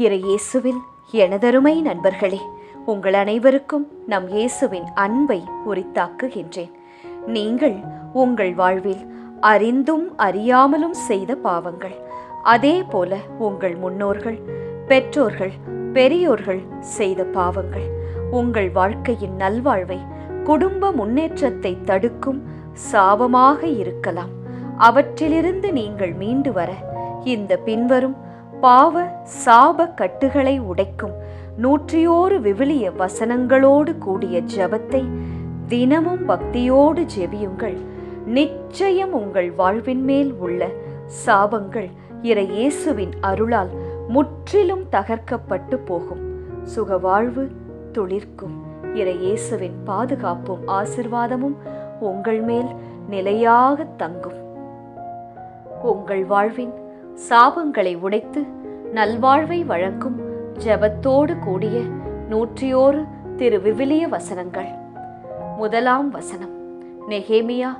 இறை இயேசுவில் எனதருமை நண்பர்களே, உங்கள் அனைவருக்கும் நம் இயேசுவின் அன்பை உரித்தாக்குகின்றேன். நீங்கள் உங்கள் வாழ்வில் அறிந்தும் அறியாமலும் செய்த பாவங்கள், அதே போல உங்கள் முன்னோர்கள், பெற்றோர்கள், பெரியோர்கள் செய்த பாவங்கள் உங்கள் வாழ்க்கையின் நல்வாழ்வை, குடும்ப முன்னேற்றத்தை தடுக்கும் சாபமாக இருக்கலாம். அவற்றிலிருந்து நீங்கள் மீண்டு வர இந்த பின்வரும் பாவ சாப கட்டுகளை உடைக்கும் 101 விவிலிய வசனங்களோடு கூடிய ஜெபத்தை தினமும் பக்தியோடு ஜெபியுங்கள். நிச்சயம் உங்கள் வாழ்வின் மேல் உள்ள சாபங்கள் இறை இயேசுவின் அருளால் முற்றிலும் தகர்க்கப்பட்டு போகும். சுகவாழ்வு துளிர்க்கும். இறை இயேசுவின் பாதுகாப்பும் ஆசிர்வாதமும் உங்கள் மேல் நிலையாக தங்கும். உங்கள் வாழ்வின் சாபங்களை உடைத்து நல்வாழ்வை வழங்கும் ஜெபத்தோடு கூடிய 101 திருவிவிலிய வசனங்கள். முதலாம் வசனம், நெகேமியா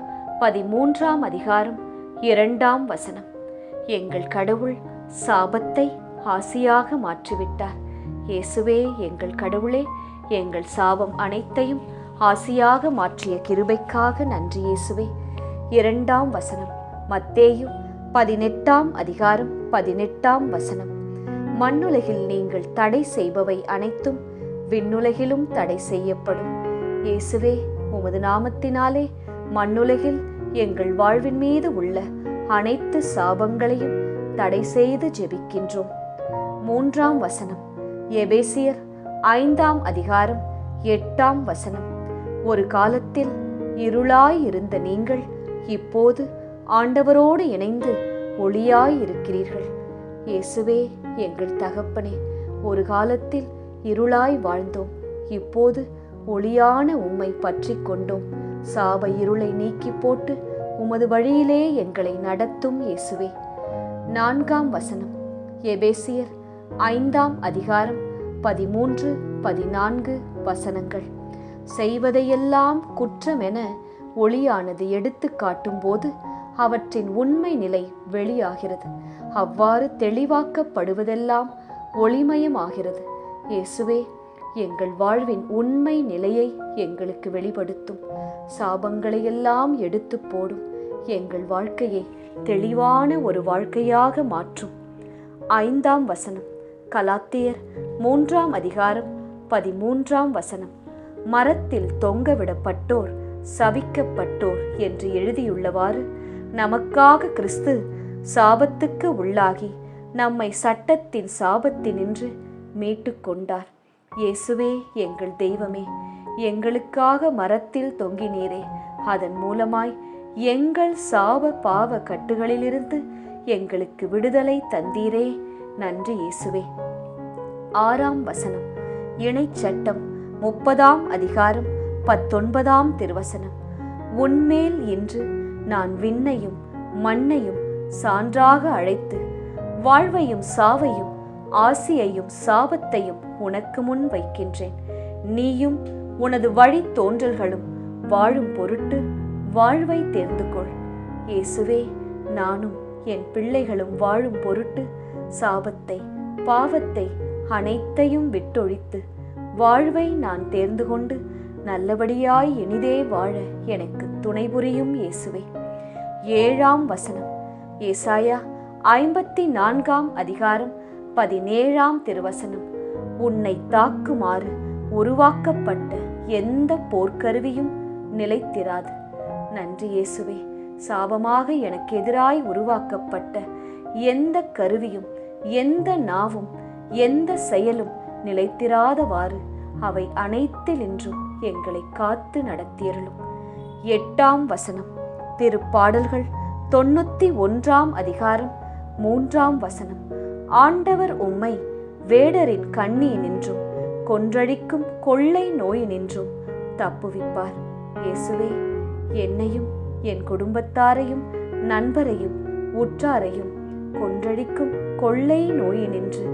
13ஆம் அதிகாரம் 2ஆம் வசனம். எங்கள் கடவுள் சாபத்தை ஆசியாக மாற்றிவிட்டார். இயேசுவே எங்கள் கடவுளே, எங்கள் சாபம் அனைத்தையும் ஆசியாக மாற்றிய கிருபைக்காக நன்றி இயேசுவே. 2ஆம் வசனம், மத்தேயு 18ஆம் அதிகாரம் 18ஆம் வசனம். மண்ணுலகில் நீங்கள் தடை செய்பவை அனைத்தும் விண்ணுலகிலும் தடை செய்யப்படும். இயேசுவே, உமது நாமத்தினாலே மண்ணுலகில் எங்கள் வாழ்வின் மீது உள்ள அனைத்து சாபங்களையும் தடை செய்து ஜெபிக்கின்றோம். 3ஆம் வசனம், எபேசியர் 5ஆம் அதிகாரம் 8ஆம் வசனம். ஒரு காலத்தில் இருளாயிருந்த நீங்கள் இப்போது ஆண்டவரோடு இணைந்து ஒளியாயிருக்கிறீர்கள். இயேசுவே எங்கள் தகப்பனே, ஒரு காலத்தில் இருளாய் வாழ்ந்தோம், இப்போது ஒளியான உம்மை பற்றி கொண்டோம். சாப இருளை நீக்கி போட்டு உமது வழியிலே எங்களை நடத்தும் இயேசுவே. 4ஆம் வசனம், எபேசியர் 5ஆம் அதிகாரம் 13, 14 வசனங்கள். செய்வதையெல்லாம் குற்றமென ஒளியானது எடுத்து காட்டும்போது அவற்றின் உண்மை நிலை வெளியாகிறது. அவ்வாறு தெளிவாக்கப்படுவதெல்லாம் ஒளிமயமாகிறது. இயேசுவே, எங்கள் வாழ்வின் உண்மை நிலையை எங்களுக்கு வெளிப்படுத்தும். சாபங்களையெல்லாம் எடுத்து போடும். எங்கள் வாழ்க்கையை தெளிவான ஒரு வாழ்க்கையாக மாற்றும். 5ஆம் வசனம், கலாத்தியர் 3ஆம் அதிகாரம் 13ஆம் வசனம். மரத்தில் தொங்கவிடப்பட்டோர் சபிக்கப்பட்டோர் என்று எழுதியுள்ளவாறு நமக்காக கிறிஸ்து சாபத்துக்கு உள்ளாகி நம்மை சட்டத்தின் சாபத்தினின்று மீட்டு கொண்டார். இயேசுவே எங்கள் தெய்வமே, எங்களுக்காக மரத்தில் தொங்கினீரே. அதன் மூலமாய் எங்கள் சாப பாவ கட்டுகளிலிருந்து எங்களுக்கு விடுதலை தந்தீரே. நன்றி இயேசுவே. 6ஆம் வசனம், இணைச்சட்டம் 30ஆம் அதிகாரம் 19ஆம் திருவசனம். உன்மேல் இன்று நான் விண்ணையும் மண்ணையும் சான்றாக அழைத்து வாழ்வையும் சாவையும் ஆசியையும் சாபத்தையும் உனக்கு முன் வைக்கின்றேன். நீயும் உனது வழி தோன்றல்களும் வாழும் பொருட்டு வாழ்வை தேர்ந்து கொள். இயேசுவே, நானும் என் பிள்ளைகளும் வாழும் பொருட்டு சாபத்தை பாவத்தை அனைத்தையும் விட்டொழித்து வாழ்வை நான் தேர்ந்து கொண்டு நல்லபடியாய் இனிதே வாழ எனக்கு துணை புரியும் இயேசுவே. 7ஆம் வசனம், ஏசாயா 54ஆம் அதிகாரம் 17ஆம் திருவசனம். உன்னை தாக்குமாறு உருவாக்கப்பட்ட எந்த போர்க்கருவியும் நிலைத்திராது. நன்றி இயேசுவே. சாபமாக எனக்கு எதிராய் உருவாக்கப்பட்ட எந்த கருவியும் எந்த நாவும் எந்த செயலும் நிலைத்திராதவாறு அவை அனைத்தினின்றும் எங்களை காத்து நடத்தியருளும். 8ஆம் வசனம், திருப்பாடல்கள் 91ஆம் அதிகாரம் 3ஆம் வசனம். ஆண்டவர் உம்மை வேடரின் கண்ணியினின்றும் கொன்றழிக்கும் கொள்ளை நோயினின்றும் தப்புவிப்பார். இயேசுவே, என்னையும் என் குடும்பத்தாரையும் நண்பரையும் உற்றாரையும் கொன்றழிக்கும் கொள்ளை நோயினின்று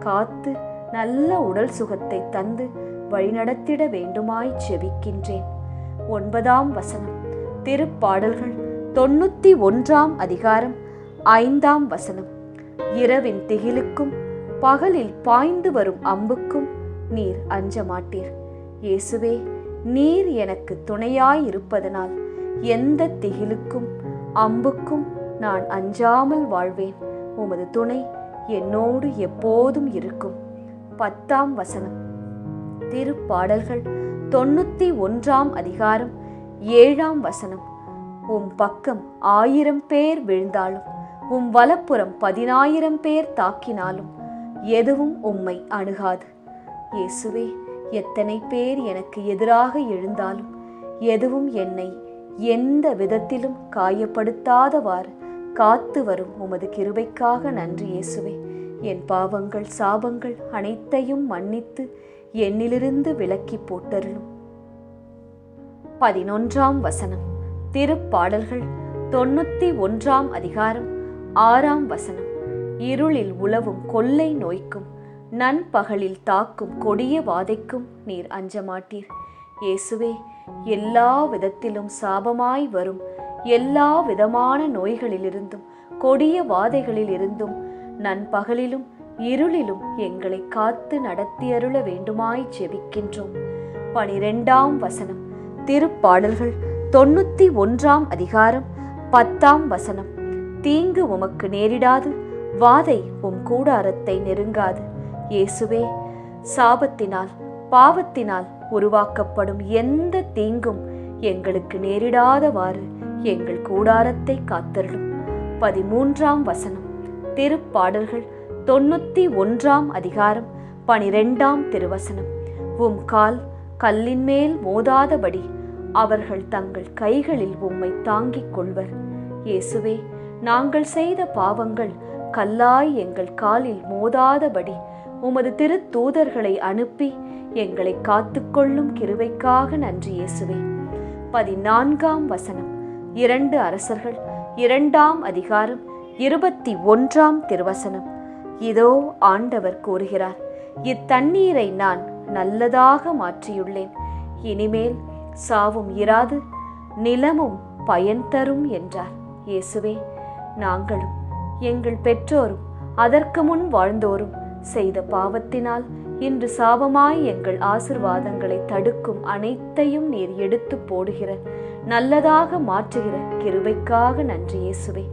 காத்து நல்ல உடல் சுகத்தை தந்து வழிநடத்திட வேண்டுமாய் ஜெபிக்கின்றேன். 9ஆம் வசனம், திருப்பாடல்கள் 91ஆம் அதிகாரம் 5ஆம் வசனம். இரவின் திகிலுக்கும் பகலில் பாய்ந்து வரும் அம்புக்கும் நீர் அஞ்ச மாட்டீர். இயேசுவே, நீர் எனக்கு துணையாயிருப்பதனால் எந்த திகிலுக்கும் அம்புக்கும் நான் அஞ்சாமல் வாழ்வேன். உமது துணை என்னோடு எப்போதும் இருக்கும். 10ஆம் வசனம். திருப்பாடல்கள் 91ஆம் அதிகாரம் 7ஆம் வசனம். உம் பக்கம் 1000 பேர் விழுந்தாலும், உம் வலப்புறம் 10,000 பேர் தாக்கினாலும் எதுவும் உம்மை அணுகாது. இயேசுவே, எத்தனை பேர் எனக்கு எதிராக எழுந்தாலும் எதுவும் என்னை எந்த விதத்திலும் காயப்படுத்தாதவாறு காத்து வரும் உமது கிருபைக்காக நன்றி. இயேசுவே, என் பாவங்கள் சாபங்கள் அனைத்தையும் மன்னித்து என்னிலிருந்து விலக்கி போட்டருளும். 11ஆம் வசனம். திருப்பாடல்கள் 91ஆம் அதிகாரம் 6ஆம் வசனம். இருளில் உலவும் கொள்ளை நோய்க்கும் நண்பகலில் தாக்கும் கொடிய வாதைக்கும் நீர் அஞ்ச மாட்டீர். இயேசுவே, எல்லா விதத்திலும் சாபமாய் வரும் எல்லா விதமான நோய்களிலிருந்தும் கொடிய வாதைகளிலிருந்தும் நண்பகலிலும் இருளிலும் எங்களை காத்து நடத்தியருள வேண்டுமாய் ஜெபிக்கின்றோம். 12ஆம் வசனம். திருப்பாடல்கள் 91ஆம் அதிகாரம் 10ஆம் வசனம். தீங்கு உமக்கு நேரிடாது, வாதை உம் கூடாரத்தை நெருங்காது. இயேசுவே, சாபத்தினால் பாவத்தினால் உருவாக்கப்படும் எந்த தீங்கும் எங்களுக்கு நேரிடாதவாறு எங்கள் கூடாரத்தை காத்தருளும். 13ஆம் வசனம். திருப்பாடல்கள் 91ஆம் அதிகாரம் 12ஆம் திருவசனம். உம் கால் கல்லின் மேல் மோதாதபடி அவர்கள் தங்கள் கைகளில் உம்மை தாங்கிக் கொள்வர். இயேசுவே, நாங்கள் செய்த பாவங்கள் கல்லாய் எங்கள் காலில் மோதாதபடி உமது திருத்தூதர்களை அனுப்பி எங்களை காத்துக்கொள்ளும் கிருபைக்காக நன்றி. இயேசுவே. 14ஆம் வசனம். 2 அரசர்கள் 2ஆம் அதிகாரம் 21ஆம் திருவசனம். இதோ ஆண்டவர் கூறுகிறார், இத்தண்ணீரை நான் நல்லதாக மாற்றியுள்ளேன். இனிமேல் சாவும் இராது, நிலமும் பயன் தரும் என்றார். இயேசுவே, நாங்களும் எங்கள் பெற்றோரும் அதற்கு முன் வாழ்ந்தோரும் செய்த பாவத்தினால் இன்று சாபமாய் எங்கள் ஆசிர்வாதங்களை தடுக்கும் அனைத்தையும் நீர் எடுத்து போடுகிற நல்லதாக மாற்றுகிற கிருபைக்காக நன்றி. இயேசுவே.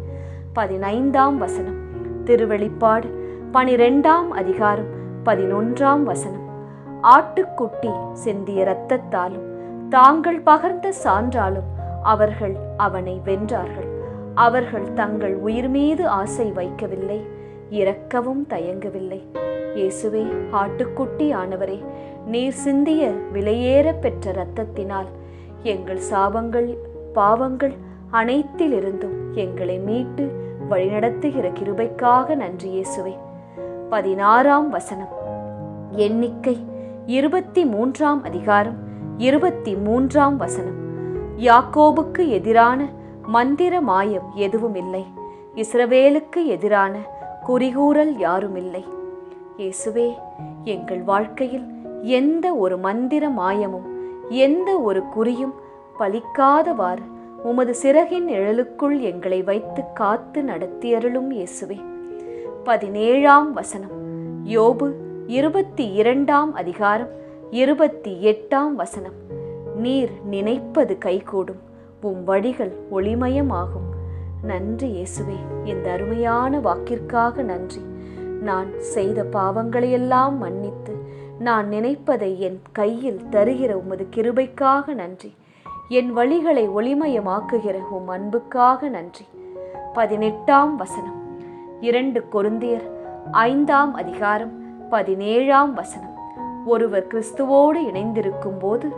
15ஆம் வசனம். திருவெளிப்பாடு 12ஆம் அதிகாரம் 11ஆம் வசனம். ஆட்டுக்குட்டி சிந்திய இரத்தத்தாலும் தாங்கள் பகர்ந்த சான்றாலும் அவர்கள் அவனை வென்றார்கள். அவர்கள் தங்கள் உயிர் மீது ஆசை வைக்கவில்லை, இரக்கவும் தயங்கவில்லை. இயேசுவே, ஆட்டுக்குட்டி ஆனவரே, நீர் சிந்திய விலையேற பெற்ற இரத்தத்தினால் எங்கள் சாபங்கள் பாவங்கள் அனைத்திலிருந்தும் எங்களை மீட்டு வழிநடத்துகிற கிருபைக்காக நன்றி. இயேசுவே. 16ஆம் வசனம். எண்ணிக்கை 23ஆம் அதிகாரம் 23ஆம் வசனம். யாக்கோபுக்கு எதிரான மந்திர மாயம் எதுவும் இல்லை, இஸ்ரவேலுக்கு எதிரான குறிகூறல் யாரும் இல்லை. இயேசுவே, எங்கள் வாழ்க்கையில் எந்த ஒரு மந்திர மாயமும் எந்த ஒரு குறியும் பலிக்காதவாறு உமது சிறகின் நிழலுக்குள் எங்களை வைத்து காத்து நடத்தியருளும். இயேசுவே. 17ஆம் வசனம். யோபு 22ஆம் அதிகாரம் 28ஆம் வசனம். நீர் நினைப்பது கைகூடும், உம் வழிகள் ஒளிமயமாகும். நன்றி இயேசுவே, இந்த அருமையான வாக்கிற்காக நன்றி. நான் செய்த பாவங்களையெல்லாம் மன்னித்து நான் நினைப்பதை என் கையில் தருகிற உமது கிருபைக்காக நன்றி. என் வழிகளை ஒளிமயமாக்குகிற உம் அன்புக்காக நன்றி. 18ஆம் வசனம். 2 கொரிந்தியர் 5ஆம் அதிகாரம் 17ஆம் வசனம். ஒருவர் கிறிஸ்துவோடு இணைந்திருக்கும் போது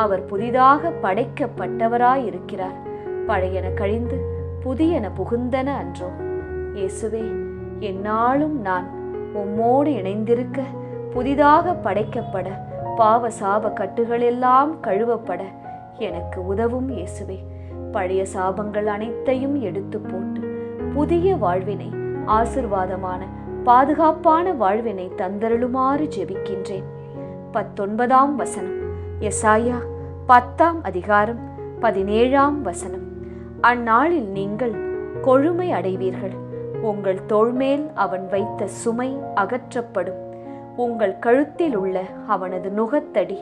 அவர் புதிதாக படைக்கப்பட்டவராயிருக்கிறார். பழையன கழிந்து புதியன புகுந்தன அன்றோ. இயேசுவே, எந்நாளும் நான் உம்மோடு இணைந்திருக்க, புதிதாக படைக்கப்பட, பாவ சாப கட்டுகளெல்லாம் கழுவப்பட எனக்கு உதவும். இயேசுவே, பழைய சாபங்கள் அனைத்தையும் எடுத்து போட்டு புதிய வாழ்வினை, ஆசிர்வாதமான பாதுகாப்பான வாழ்வினை தந்தருளுமாறு ஜெபிக்கின்றேன். 19ஆம் வசனம். எசாயா 10ஆம் அதிகாரம் 17ஆம் வசனம். அந்நாளில் நீங்கள் கொழுமை அடைவீர்கள், உங்கள் தோள்மேல் அவன் வைத்த சுமை அகற்றப்படும். உங்கள் கழுத்தில் உள்ள அவனது நுகத்தடி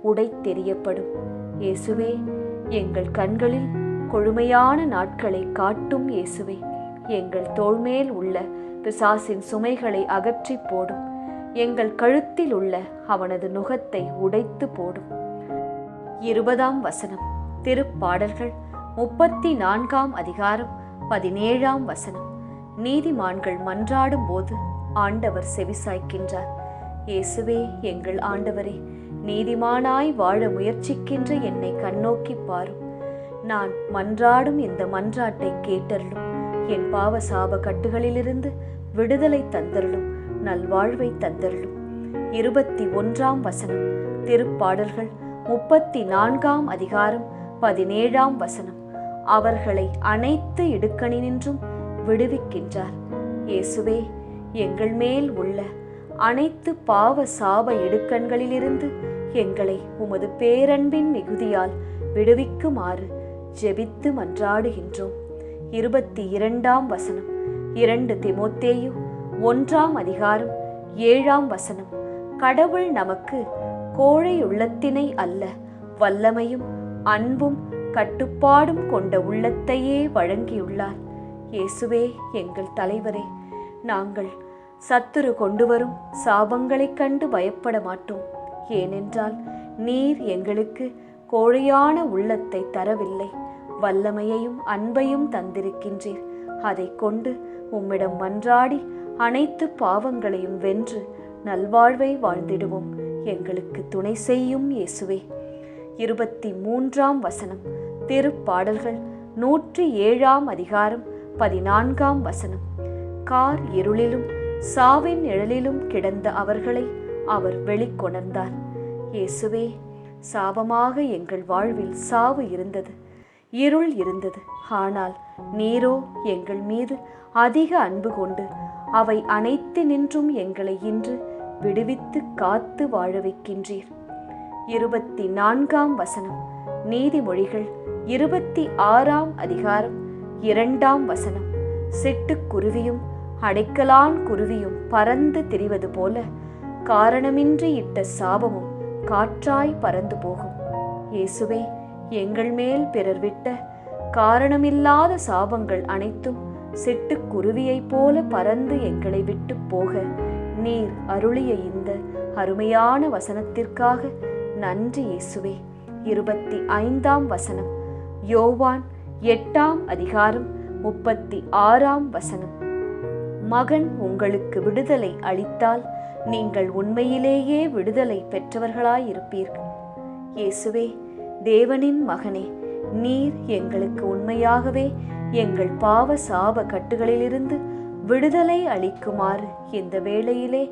உடைத்தெறியப்படும். இயேசுவே, எங்கள் கண்களில் கொழுமையான நாட்களை காட்டும் இயேசுவே, எங்கள் தோள்மேல் உள்ள பிசாசின் சுமைகளை அகற்றி போடும். எங்கள் கழுத்தில் உள்ள அவனது நுகத்தை உடைத்து போடும். 20ஆம் வசனம். திருப்பாடல்கள் 34ஆம் அதிகாரம் 17ஆம் வசனம். நீதிமான்கள் மன்றாடும் போது ஆண்டவர் செவிசாய்க்கின்றார். இயேசுவே, எங்கள் ஆண்டவரே, நீதிமானாய் வாழ முயற்சிக்கின்ற என்னை கண்ணோக்கி பாரும். நான் மன்றாடும் இந்த மன்றாட்டை கேட்டருளும். என் பாவ சாப கட்டுகளிலிருந்து விடுதலை தந்தருளும். நல்வாழ்வை தந்தருளும். 21ஆம் வசனம். திருப்பாடல்கள் 34ஆம் அதிகாரம் 17ஆம் வசனம். அவர்களை அனைத்து இடுக்கணினின்றும் விடுவிக்கின்றார். இயேசுவே, எங்கள் மேல் உள்ள அனைத்து பாவ சாப இடுக்கண்களிலிருந்து எங்களை உமது பேரன்பின் மிகுதியால் விடுவிக்குமாறு ஜெபித்து மன்றாடுகின்றோம். 22ஆம் வசனம். 2 தீமோத்தேயு 1ஆம் அதிகாரம் 7ஆம் வசனம். கடவுள் நமக்கு கோழை உள்ளத்தினை அல்ல, வல்லமையும் அன்பும் கட்டுப்பாடும் கொண்ட உள்ளத்தையே வழங்கியுள்ளார். இயேசுவே, எங்கள் தலைவரே, நாங்கள் சத்துரு கொண்டு வரும் சாபங்களைக் கண்டு பயப்பட மாட்டோம். ஏனென்றால் நீர் எங்களுக்கு கோழையான உள்ளத்தை தரவில்லை, வல்லமையையும் அன்பையும் தந்திருக்கின்றீர். அதை கொண்டு உம்மிடம் மன்றாடி அனைத்து பாவங்களையும் வென்று நல்வாழ்வை வாழ்ந்திடுவோம். எங்களுக்கு துணை செய்யும் இயேசுவே. 23ஆம் வசனம். திருப்பாடல்கள் 107ஆம் அதிகாரம் 14ஆம் வசனம். கார் இருளிலும் சாவின் நிழலிலும் கிடந்த அவர்களை அவர் வெளிக்கொணர்ந்தார். இயேசுவே, சாபமாக எங்கள் வாழ்வில் சாவு இருந்தது, இருள் இருந்தது. ஆனால் நீரோ எங்கள் மீது அதிக அன்பு கொண்டு அவை அனைத்தினின்றும் எங்களை இன்று விடுவித்து காத்து வாழ வைக்கின்றீர். 24ஆம் வசனம். நீதிமொழிகள் 26ஆம் அதிகாரம் 2ஆம் வசனம். சிட்டுக்குருவியும் அடைக்கலான் குருவியும் பறந்து திரிவது போல காரணமின்றி இட்ட சாபமும் காற்றாய் பறந்து போகும். இயேசுவே, எங்கள் மேல் பிறர் விட்ட காரணமில்லாத சாபங்கள் அனைத்தும் சிட்டுக்குருவியைப் போல பறந்து எங்களை விட்டு போக நீர் அருளிய இந்த அருமையான வசனத்திற்காக நன்றி இயேசுவே. 25ஆம் வசனம். யோவான் 8ஆம் அதிகாரம் 36ஆம் வசனம். மகன் உங்களுக்கு விடுதலை அளித்தால் நீங்கள் உண்மையிலேயே விடுதலை பெற்றவர்களாயிருப்பீர்கள். இயேசுவே, தேவனின் மகனே, நீர் எங்களுக்கு உண்மையாகவே எங்கள் பாவ சாப கட்டுகளிலிருந்து விடுதலை அளிக்குமாறு இந்த வேளையிலே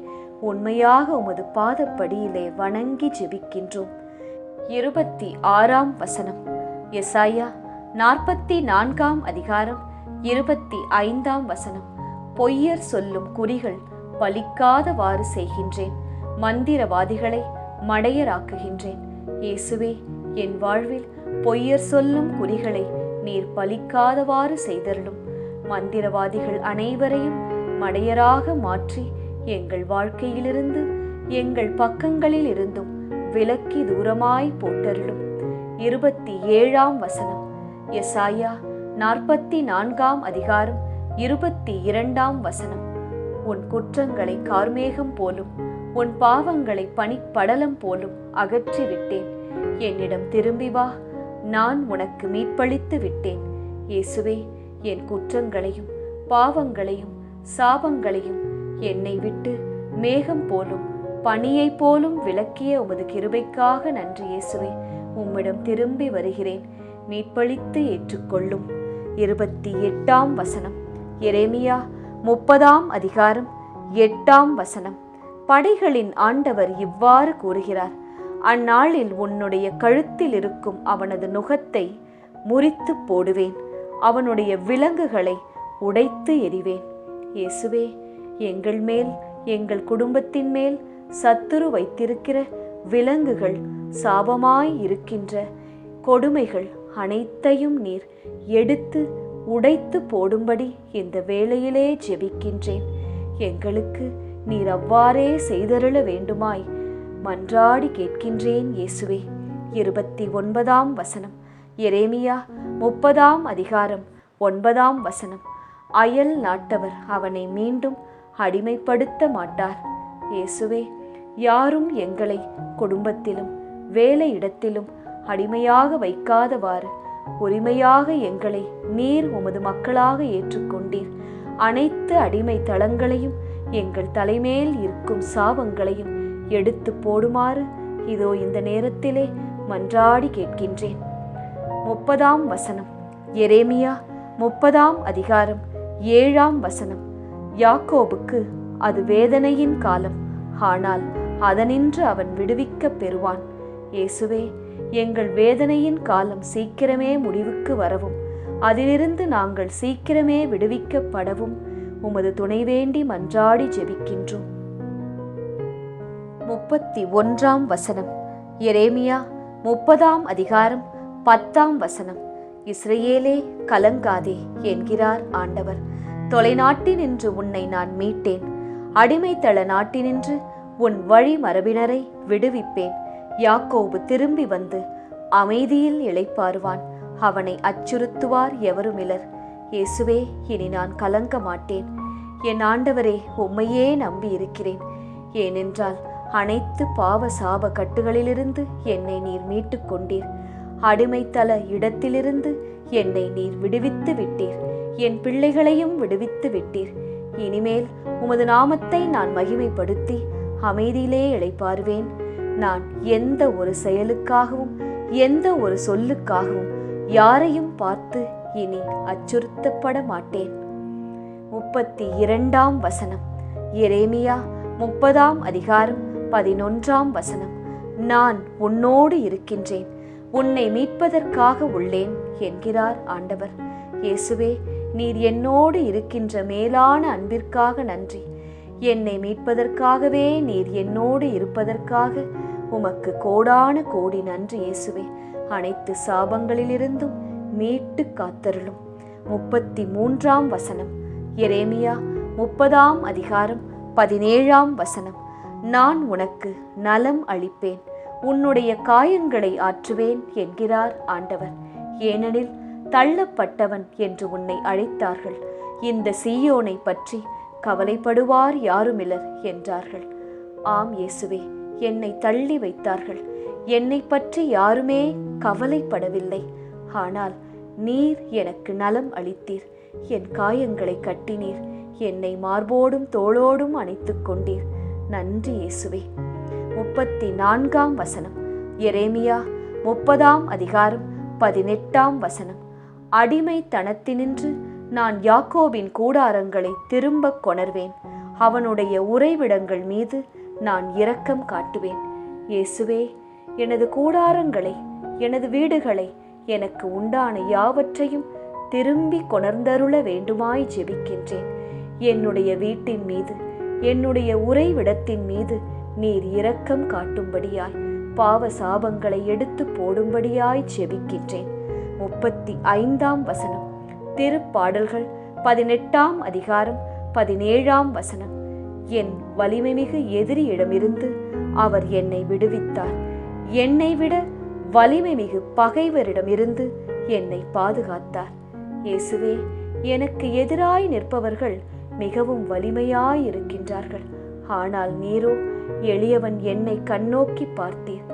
உண்மையாக உமது பாதப்படியிலே வணங்கி ஜெபிக்கின்றோம். 26ஆம் வசனம். எசாயா 44ஆம் அதிகாரம் 25ஆம் வசனம். பொய்யர் சொல்லும் குறிகள் பலிக்காதவாறு செய்கின்றேன், மந்திரவாதிகளை மடையராக்குகின்றேன். இயேசுவே, என் வாழ்வில் பொய்யர் சொல்லும் குறிகளை நீர் பலிக்காதவாறு செய்தருளும். மந்திரவாதிகள் அனைவரையும் மடையராக மாற்றி எங்கள் வாழ்க்கையிலிருந்து எங்கள் பக்கங்களில் இருந்தும் விலக்கி தூரமாய் போட்டருளும். 27ஆம் வசனம். எசாயா 44ஆம் அதிகாரம் 22ஆம் வசனம். உன் குற்றங்களை கார்மேகம் போலும் உன் பாவங்களை பனிப்படலம் போலும் அகற்றிவிட்டேன். என்னிடம் திரும்பி வா, நான் உனக்கு மீட்பளித்து விட்டேன். இயேசுவே, என் குற்றங்களையும் பாவங்களையும் சாபங்களையும் என்னை விட்டு மேகம் போலும் பனியைப் போலும் விலக்கிய உமது கிருபைக்காக நன்றி இயேசுவே. உம்மிடம் திரும்பி வருகிறேன், மீட்பளித்து ஏற்றுக்கொள்ளும். 28ஆம் வசனம். எரேமியா 30ஆம் அதிகாரம் 8ஆம் வசனம். படைகளின் ஆண்டவர் இவ்வாறு கூறுகிறார், அந்நாளில் உன்னுடைய கழுத்தில் இருக்கும் அவனது நுகத்தை முறித்து போடுவேன், அவனுடைய விலங்குகளை உடைத்து எறிவேன். இயேசுவே, எங்கள் மேல் எங்கள் குடும்பத்தின் மேல் சத்துரு வைத்திருக்கிற விலங்குகள், சாபமாய் இருக்கின்ற கொடுமைகள் அனைத்தையும் நீர் எடுத்து உடைத்து போடும்படி இந்த வேளையிலே ஜெபிக்கின்றேன். எங்களுக்கு நீர் அவ்வாறே செய்தருள வேண்டுமாய் மன்றாடி கேட்கின்றேன் இயேசுவே. 29ஆம் வசனம். எரேமியா 30ஆம் அதிகாரம் 9ஆம் வசனம். அயல் நாட்டவர் அவனை மீண்டும் அடிமைப்படுத்த மாட்டார். இயேசுவே, யாரும் எங்களை குடும்பத்திலும் வேலையிடத்திலும் அடிமையாக வைக்காதவாறு உரிமையாக எங்களை நீர் உமது மக்களாக ஏற்றுக்கொண்டீர். அனைத்து அடிமை தளங்களையும் எங்கள் தலைமேல் இருக்கும் சாபங்களையும் எடுத்து போடுமாறு இதோ இந்த நேரத்திலே மன்றாடி கேட்கின்றேன். 30ஆம் வசனம். எரேமியா 30ஆம் அதிகாரம் 7ஆம் வசனம். யாக்கோபுக்கு அது வேதனையின் காலம், ஆனால் அதனின்று அவன் விடுவிக்கப் பெறுவான். இயேசுவே, எங்கள் வேதனையின் காலம் சீக்கிரமே முடிவுக்கு வரவும் அதிலிருந்து நாங்கள் சீக்கிரமே விடுவிக்கப்படவும் உமது துணை வேண்டி மன்றாடி ஜெபிக்கின்றோம். 31ஆம் வசனம். எரேமியா 30ஆம் அதிகாரம் 10ஆம் வசனம். இஸ்ரவேலே, கலங்காதே என்கிறார் ஆண்டவர். தொலைநாட்டினின்று உன்னை நான் மீட்டேன், அடிமைத்தள நாட்டினின்று உன் வழி மரபினரை விடுவிப்பேன். யாக்கோபு திரும்பி வந்து அமைதியில் இளைப்பாறுவான், அவனை அச்சுறுத்துவார் எவருமிலர். இயேசுவே, இனி நான் கலங்க மாட்டேன். என் ஆண்டவரே, உம்மையே நம்பி இருக்கிறேன். ஏனென்றால் அனைத்து பாவ சாப கட்டுகளிலிருந்து என்னை நீர் மீட்டு கொண்டீர். அடிமைத்தள இடத்திலிருந்து என்னை நீர் விடுவித்து விட்டீர். என் பிள்ளைகளையும் விடுவித்து விட்டீர். இனிமேல் உமது நாமத்தை நான் மகிமைப்படுத்தி அமைதியிலே இளைப்பாறுவேன். நான் எந்த ஒரு செயலுக்காகவும் எந்த ஒரு சொல்லுக்காகவும் யாரையும் பார்த்து இனி அச்சுறுத்தப்பட மாட்டேன். 32ஆம் வசனம். எரேமியா 30ஆம் அதிகாரம் 11ஆம் வசனம். நான் உன்னோடு இருக்கின்றேன், உன்னை மீட்பதற்காக உள்ளேன் என்கிறார் ஆண்டவர். இயேசுவே, நீர் என்னோடு இருக்கின்ற மேலான அன்பிற்காக நன்றி. என்னை மீட்பதற்காகவே நீர் என்னோடு இருப்பதற்காக உமக்கு கோடான கோடி நன்றி இயேசுவே. அனைத்து சாபங்களிலிருந்தும் மீட்டு காத்தருளும். 33ஆம் வசனம். எரேமியா 30ஆம் அதிகாரம் 17ஆம் வசனம். நான் உனக்கு நலம் அளிப்பேன், உன்னுடைய காயங்களை ஆற்றுவேன் என்கிறார் ஆண்டவர். ஏனெனில் தள்ளப்பட்டவன் என்று உன்னை அழைத்தார்கள், இந்த சீயோனை பற்றி கவலைப்படுவார் யாருமிலர் என்றார்கள். ஆம் இயேசுவே, என்னை தள்ளி வைத்தார்கள், என்னை பற்றி யாருமே கவலைப்படவில்லை. ஆனால் நீர் எனக்கு நலம் அளித்தீர், என் காயங்களை கட்டினீர், என்னை மார்போடும் தோளோடும் அணைத்துக் கொண்டீர். நன்றி இயேசுவே. 34ஆம் வசனம். எரேமியா 30ஆம் அதிகாரம் 18ஆம் வசனம். அடிமைத்தனத்தினின்று நான் யாக்கோபின் கூடாரங்களை திரும்ப கொணர்வேன், அவனுடைய உறைவிடங்கள் மீது நான் இரக்கம் காட்டுவேன். இயேசுவே, எனது கூடாரங்களை, எனது வீடுகளை, எனக்கு உண்டான யாவற்றையும் திரும்பி கொணர்ந்தருள வேண்டுமாய் ஜெபிக்கின்றேன். என்னுடைய வீட்டின் மீது, என்னுடைய உறைவிடத்தின் மீது நீர் இரக்கம் காட்டும்படியாய், பாவ சாபங்களை எடுத்து போடும்படியாய் ஜெபிக்கின்றேன். 35ஆம் வசனம். திருப்பாடல்கள் 18ஆம் அதிகாரம் 17ஆம் வசனம். என் வலிமைமிகு எதிரியிடமிருந்து அவர் என்னை விடுவித்தார், என்னை விட வலிமைமிகு பகைவரிடமிருந்து என்னை பாதுகாத்தார். இயேசுவே, எனக்கு எதிராய் நிற்பவர்கள் மிகவும் வலிமையாயிருக்கின்றார்கள், ஆனால் நீரோ எளியவன் என்னை கண்ணோக்கி பார்த்தீர்.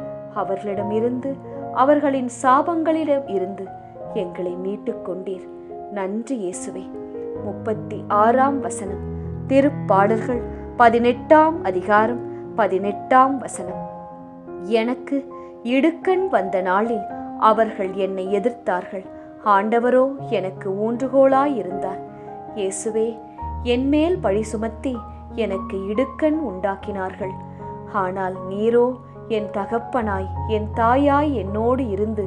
அவர்களிடமிருந்து, அவர்களின் சாபங்களிடம் இருந்து எங்களை மீட்டுக் கொண்டீர். நன்றி இயேசுவே. 36ஆம் வசனம். திருப்பாடல்கள் 18ஆம் அதிகாரம் 18ஆம் வசனம். எனக்கு இடுக்கண் வந்த நாளில் அவர்கள் என்னை எதிர்த்தார்கள், ஆண்டவரோ எனக்கு ஊன்றுகோலாயிருந்தார். இயேசுவே, என்மேல் பழி சுமத்தி எனக்கு இடுக்கண் உண்டாக்கினார்கள், ஆனால் நீரோ என் தகப்பனாய், என் தாயாய் என்னோடு இருந்து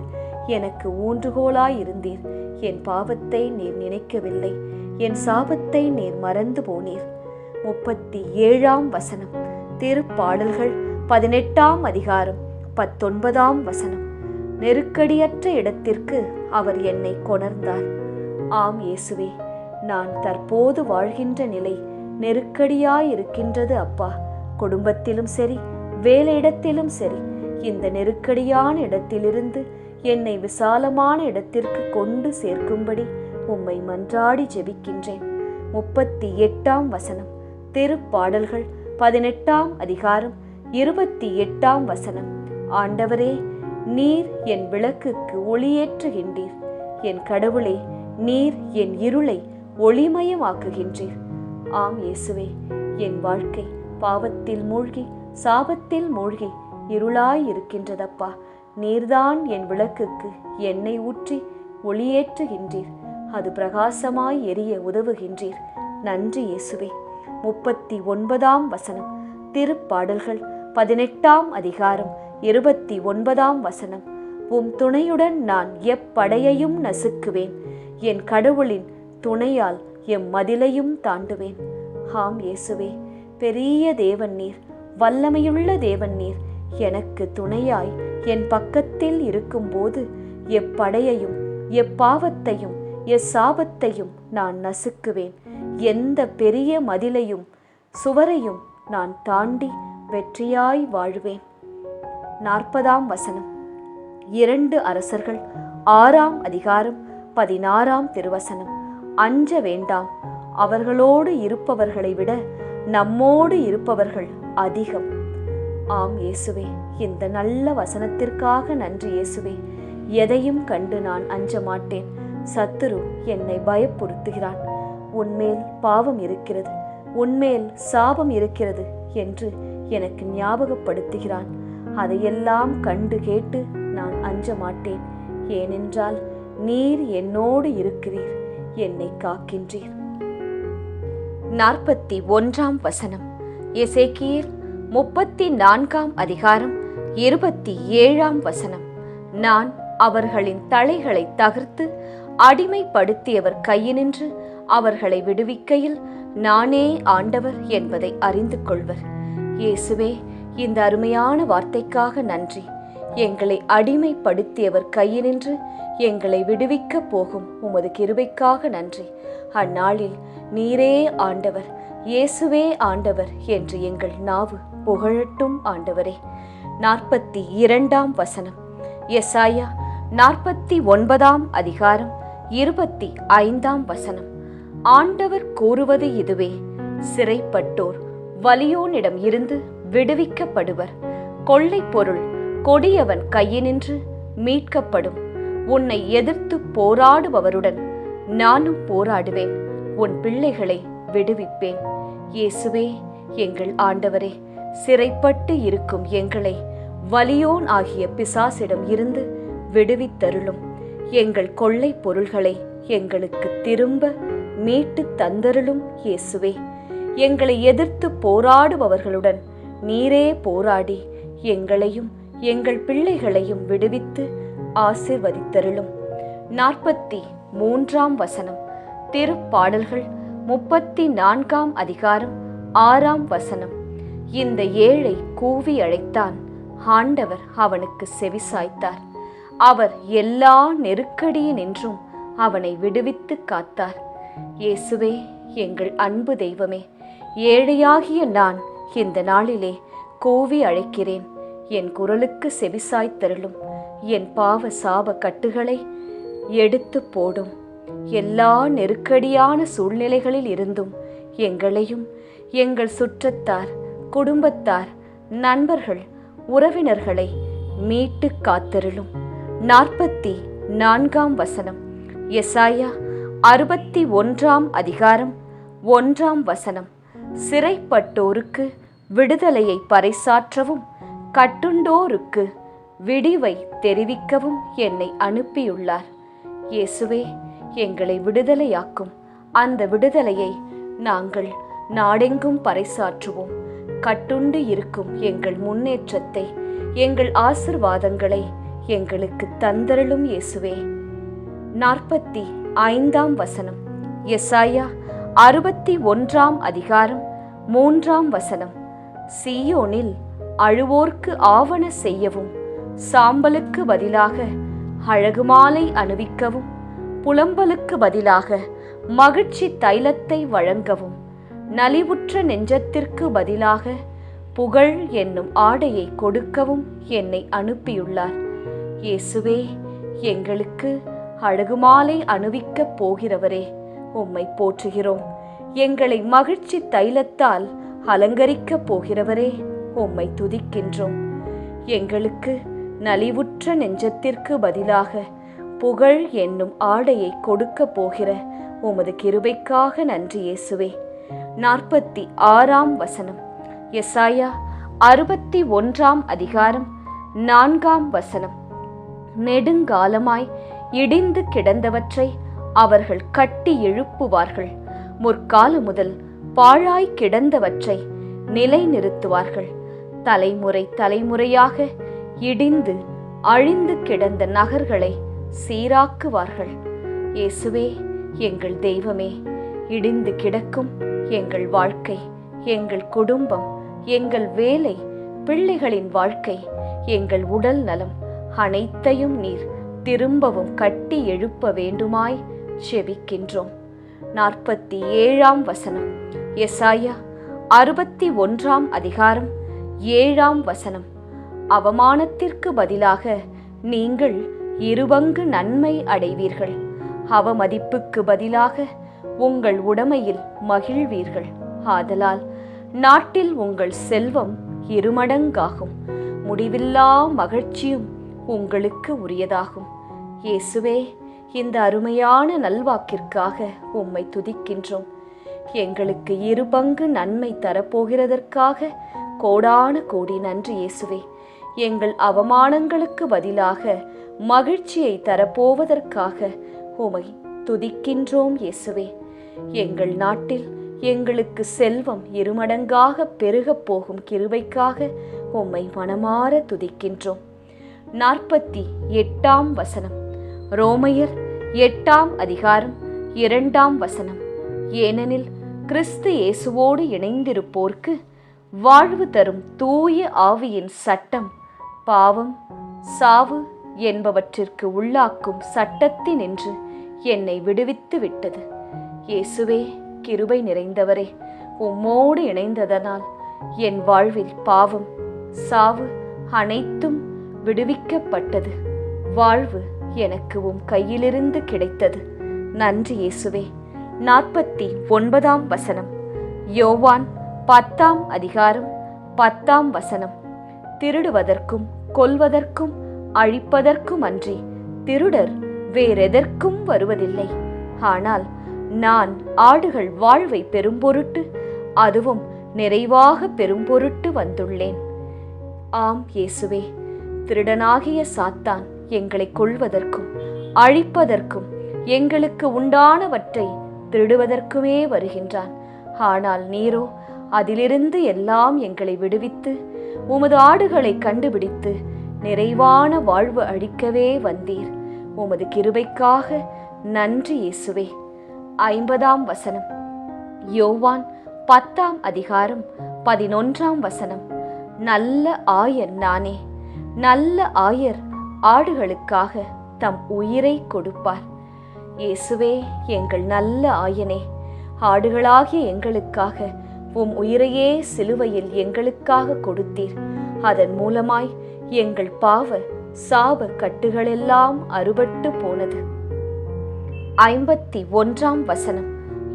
எனக்கு ஊன்றுகோலாயிருந்தீர். என் பாவத்தை நீர் நினைக்கவில்லை, என் சாபத்தை நீர் மறந்து போனீர். 37ஆம் வசனம். திருப்பாடல்கள் 18ஆம் அதிகாரம் 19ஆம் வசனம். நெருக்கடியற்ற இடத்திற்கு அவர் என்னை கொணர்ந்தார், ஆம் இயேசுவே, நான் தற்போது வாழ்கின்ற நிலை நெருக்கடியாயிருக்கின்றது அப்பா. குடும்பத்திலும் சரி, வேலையிடத்திலும் சரி, இந்த நெருக்கடியான இடத்திலிருந்து என்னை விசாலமான இடத்திற்கு கொண்டு சேர்க்கும்படி உம்மை மன்றாடி ஜெபிக்கின்றேன். 38ஆம் வசனம், திருப்பாடல்கள் 18ஆம் அதிகாரம் 28ஆம் வசனம். ஆண்டவரே, நீர் என் விளக்குக்கு ஒளியேற்றுகின்றீர். என் கடவுளே, நீர் என் இருளை ஒளிமயமாக்குகின்றீர். ஆம் இயேசுவே, என் வாழ்க்கை பாவத்தில் மூழ்கி சாபத்தில் மூழ்கி இருளாயிருக்கின்றதப்பா. நீர்தான் என் விளக்குக்கு எண்ணெய் ஊற்றி ஒளியேற்றுகின்றீர். அது பிரகாசமாய் எரிய உதவுகின்றீர். நன்றி இயேசுவே. 39ஆம் வசனம், திருப்பாடல்கள் 18ஆம் அதிகாரம் 29ஆம் வசனம். உம் துணையுடன் நான் எப்படையையும் நசுக்குவேன். என் கடவுளின் துணையால் எம் மதிலையும் தாண்டுவேன். ஆம் இயேசுவே, பெரிய தேவன் நீர், வல்லமையுள்ள தேவன் நீர். எனக்கு துணையாய் என் பக்கத்தில் இருக்கும்போது எப்படையையும் எப்பாவத்தையும் எசாபத்தையும் நான் நசுக்குவேன். எந்த பெரிய மதிலையும் சுவரையும் நான் தாண்டி வெற்றியாய் வாழ்வேன். 40ஆம் வசனம், 2 அரசர்கள் 6ஆம் அதிகாரம் 16ஆம் திருவசனம். அஞ்ச வேண்டாம், அவர்களோடு இருப்பவர்களை விட நம்மோடு இருப்பவர்கள் அதிகம். ஆம் இயேசுவே, இந்த நல்ல வசனத்திற்காக நன்றி இயேசுவே. எதையும் கண்டு நான் அஞ்ச மாட்டேன். சத்துரு என்னை பயப்படுத்துகிறான். உன்மேல் பாவம் இருக்கிறது, உன்மேல் சாபம் இருக்கிறது என்று எனக்கு ஞாபகப்படுத்துகிறான். அதையெல்லாம் கண்டு கேட்டு நான் அஞ்ச மாட்டேன். ஏனென்றால் நீர் என்னோடு இருக்கிறீர், என்னை காக்கின்றீர். 41ஆம் வசனம், எசேக்கியேல் 34ஆம் அதிகாரம் 27ஆம் வசனம். நான் அவர்களின் தலைகளை தகர்த்து அடிமைப்படுத்தியவர் கையினின்று அவர்களை விடுவிக்கையில் நானே ஆண்டவர் என்பதை அறிந்து கொள்வர். இயேசுவே, இந்த அருமையான வார்த்தைக்காக நன்றி. எங்களை அடிமைப்படுத்தியவர் கையினின்று எங்களை விடுவிக்க போகும் உமது கிருபைக்காக நன்றி. அந்நாளில் நீரே ஆண்டவர், இயேசுவே ஆண்டவர் என்று எங்கள் நாவு புகழட்டும் ஆண்டவரே. 42ஆம் வசனம், எசாயா 49ஆம் அதிகாரம் 25ஆம் வசனம். ஆண்டவர் கூறுவது இதுவே, சிறைப்பட்டோர் வலியோனிடம் இருந்து விடுவிக்கப்படுவர். கொள்ளை பொருள் கொடியவன் கையினின்று மீட்கப்படும். உன்னை எதிர்த்து போராடுபவருடன் நானும் போராடுவேன். உன் பிள்ளைகளை விடுவிப்பேன். இயேசுவே, எங்கள் ஆண்டவரே, சிறைப்பட்டு இருக்கும் எங்களை வலியோன் ஆகிய பிசாசிடம் இருந்து விடுவித்தருளும். எங்கள் கொள்ளை பொருள்களை எங்களுக்கு திரும்ப மீட்டு தந்தருளும் இயேசுவே. எங்களை எதிர்த்து போராடுபவர்களுடன் நீரே போராடி எங்களையும் எங்கள் பிள்ளைகளையும் விடுவித்து ஆசீர்வதித்தருளும். 43ஆம் வசனம், திருப்பாடல்கள் 34ஆம் அதிகாரம் 6ஆம் வசனம். இந்த ஏழை கூவி அழைத்தான், ஆண்டவர் அவனுக்கு செவிசாய்த்தார். அவர் எல்லா நெருக்கடியினின்றும் அவனை விடுவித்து காத்தார். இயேசுவே, எங்கள் அன்பு தெய்வமே, ஏழையாகிய நான் இந்த நாளிலே கூவி அழைக்கிறேன். என் குரலுக்கு செவிசாய்த்தருளும். என் பாவ சாப கட்டுகளை எடுத்து போடும். எல்லா நெருக்கடியான சூழ்நிலைகளில் இருந்தும் எங்களையும் எங்கள் சுற்றத்தார், குடும்பத்தார், நண்பர்கள், உறவினர்களை மீட்டு காத்தருளும். 44ஆம் வசனம், எசாயா 61ஆம் அதிகாரம் 1ஆம் வசனம். சிறைப்பட்டோருக்கு விடுதலையை பறைசாற்றவும் கட்டுண்டோருக்கு விடிவை தெரிவிக்கவும் என்னை அனுப்பியுள்ளார். இயேசுவே, எங்களை விடுதலையாக்கும் அந்த விடுதலையை நாங்கள் நாடெங்கும் பறைசாற்றுவோம். கட்டுண்டு இருக்கும் எங்கள் முன்னேற்றத்தை, எங்கள் ஆசிர்வாதங்களை எங்களுக்கு தந்தருளும் இயேசுவே. 45ஆம் வசனம், எசாயா 61ஆம் அதிகாரம் 3ஆம் வசனம். சீயோனில் அழுவோர்க்கு ஆவன செய்யவும், சாம்பலுக்கு பதிலாக அழகு மாலை அணிவிக்கவும், புலம்பலுக்கு பதிலாக மகிழ்ச்சி தைலத்தை வழங்கவும், நலிவுற்ற நெஞ்சத்திற்கு பதிலாக புகழ் என்னும் ஆடையை கொடுக்கவும் என்னை அனுப்பியுள்ளார். இயேசுவே, எங்களுக்கு அழகு மாலை அணிவிக்கப் போகிறவரே, உம்மை போற்றுகிறோம். எங்களை மகிழ்ச்சி தைலத்தால் அலங்கரிக்கப் போகிறவரே, உம்மை துதிக்கின்றோம். எங்களுக்கு நலிவுற்ற நெஞ்சத்திற்கு பதிலாக புகழ் என்னும் ஆடையை கொடுக்க போகிற உமது கிருபைக்காக நன்றி இயேசுவே. 46ஆம் வசனம். எசாயா 61ஆம் அதிகாரம் 4ஆம் வசனம். நெடுங்காலமாய் இடிந்து கிடந்தவற்றை அவர்கள் கட்டி எழுப்புவார்கள். முற்காலம் முதல் பாழாய் கிடந்தவற்றை நிலைநிறுத்துவார்கள். தலைமுறை தலைமுறையாக இடிந்து அழிந்து கிடந்த நகர்களை சீராக்குவார்கள். இயேசுவே, எங்கள் தெய்வமே, இடிந்து கிடக்கும் எங்கள் வாழ்க்கை, எங்கள் குடும்பம், எங்கள் வேலை, பிள்ளைகளின் வாழ்க்கை, எங்கள் உடல் நலம் அனைத்தையும் நீர் திரும்பவும் கட்டி எழுப்ப வேண்டுமாய் செபிக்கின்றோம். 47ஆம் வசனம். எசாயா 61ஆம் அதிகாரம் 7ஆம் வசனம். அவமானத்திற்கு பதிலாக நீங்கள் 2 பங்கு நன்மை அடைவீர்கள். அவமதிப்புக்கு பதிலாக உங்கள் உடைமையில் மகிழ்வீர்கள். ஆதலால் நாட்டில் உங்கள் செல்வம் 2 மடங்காகும். முடிவில்லா மகிழ்ச்சியும் உங்களுக்கு உரியதாகும். இயேசுவே, இந்த அருமையான நல்வாக்கிற்காக உம்மை துதிக்கின்றோம். எங்களுக்கு 2 பங்கு நன்மை தரப்போகிறதற்காக கோடான கோடி நன்றி இயேசுவே. எங்கள் அவமானங்களுக்கு பதிலாக மகிழ்ச்சியை தரப்போவதற்காக உம்மை துதிக்கின்றோம் இயேசுவே. எங்கள் நாட்டில் எங்களுக்கு செல்வம் 2 மடங்காக பெருகப் போகும் கிருபைக்காக உம்மை மனமார துதிக்கின்றோம். 48ஆம் வசனம். ரோமையர் 8ஆம் அதிகாரம் 2ஆம் வசனம். ஏனெனில் கிறிஸ்து இயேசுவோடு இணைந்திருப்போர்க்கு வாழ்வு தரும் தூய ஆவியின் சட்டம் பாவம், சாவு என்பவற்றிற்கு உள்ளாக்கும் சட்டத்தினின்று என்னை விடுவித்து விட்டது. இயேசுவே, கிருபை நிறைந்தவரே, உம்மோடு இணைந்ததனால் என் வாழ்வில் பாவம், சாவு அனைத்தும் விடுவிக்கப்பட்டது. வாழ்வு எனக்கு உம் கையிலிருந்து கிடைத்தது. நன்றி இயேசுவே. 49ஆம் வசனம். யோவான் 10ஆம் அதிகாரம் 10ஆம் வசனம். திருடுவதற்கும் கொல்வதற்கும் அழிப்பதற்கும் அன்றி திருடர் வேறெதற்கும் வருவதில்லை. ஆனால் நான் ஆடுகள் வாழ்வை பெரும்பொருட்டு, அதுவும் நிறைவாக பெரும்பொருட்டு வந்துள்ளேன். ஆம் இயேசுவே, திருடனாகிய சாத்தான் எங்களை கொல்வதற்கும் அழிப்பதற்கும் எங்களுக்கு உண்டானவற்றை திருடுவதற்குமே வருகின்றான். ஆனால் நீரோ அதிலிருந்து எல்லாம் எங்களை விடுவித்து உமது ஆடுகளை கண்டுபிடித்து நிறைவான வாழ்வு அளிக்கவே வந்தீர். உமது கிருபைக்காக நன்றி இயேசுவே. 50ஆம் வசனம். யோவான் 10ஆம் அதிகாரம் 11ஆம் வசனம். நல்ல ஆயர் நானே. நல்ல ஆயர் ஆடுகளுக்காக தம் உயிரை கொடுப்பார். இயேசுவே, எங்கள் நல்ல ஆயனே, ஆடுகளாகிய எங்களுக்காக உம் உயிரையே சிலுவையில் எங்களுக்காக கொடுத்தீர். அதன் மூலமாய் எங்கள் பாவ சாப கட்டுகளெல்லாம் அறுபட்டு போனது. 51ஆம் வசனம்.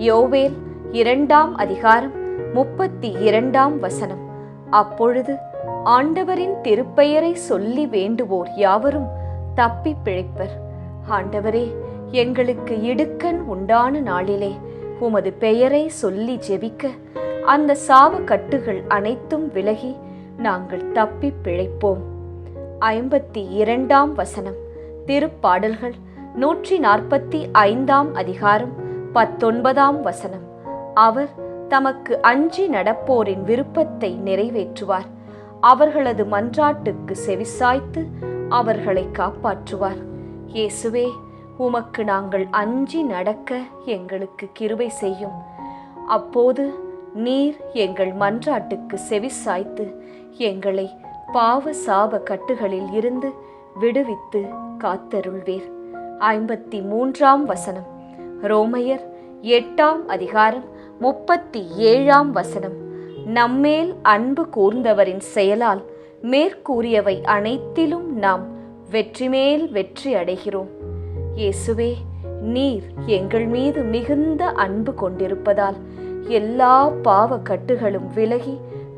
யோவேல் 2ஆம் அதிகாரம் 32ஆம் வசனம். அப்பொழுது ஆண்டவரின் திருப்பெயரை சொல்லி வேண்டுவோர் யாவரும் தப்பி பிழைப்பர். ஆண்டவரே, எங்களுக்கு இடுக்கண் உண்டான நாளிலே உமது பெயரை சொல்லி ஜெபிக்க அந்த சாப கட்டுகள் அனைத்தும் விலகி நாங்கள் தப்பி பிழைப்போம். 52ஆம் வசனம். திருப்பாடல்கள் 145ஆம் அதிகாரம் 19ஆம் வசனம். அவர் தமக்கு அஞ்சி நடப்போரின் விருப்பத்தை நிறைவேற்றுவார். அவர்களது மன்றாட்டுக்கு செவிசாய்த்து அவர்களை காப்பாற்றுவார். இயேசுவே, உமக்கு நாங்கள் அஞ்சி நடக்க எங்களுக்கு கிருபை செய்யும். அப்போது நீர் எங்கள் மன்றாட்டுக்கு செவிசாய்த்து எங்களை பாவ சாப கட்டுகளில் இருந்து விடுவித்து காத்தருள்வீர். 53ஆம் வசனம். ரோமையர் 8ஆம் அதிகாரம் 37ஆம் வசனம். நம்மேல் அன்பு கூர்ந்தவரின் செயலால் மேற்கூறியவை அனைத்திலும் நாம் வெற்றி மேல் வெற்றி அடைகிறோம். இயேசுவே, நீர் எங்கள் மீது மிகுந்த அன்பு கொண்டிருப்பதால் எல்லா பாவ கட்டுகளும் விலகி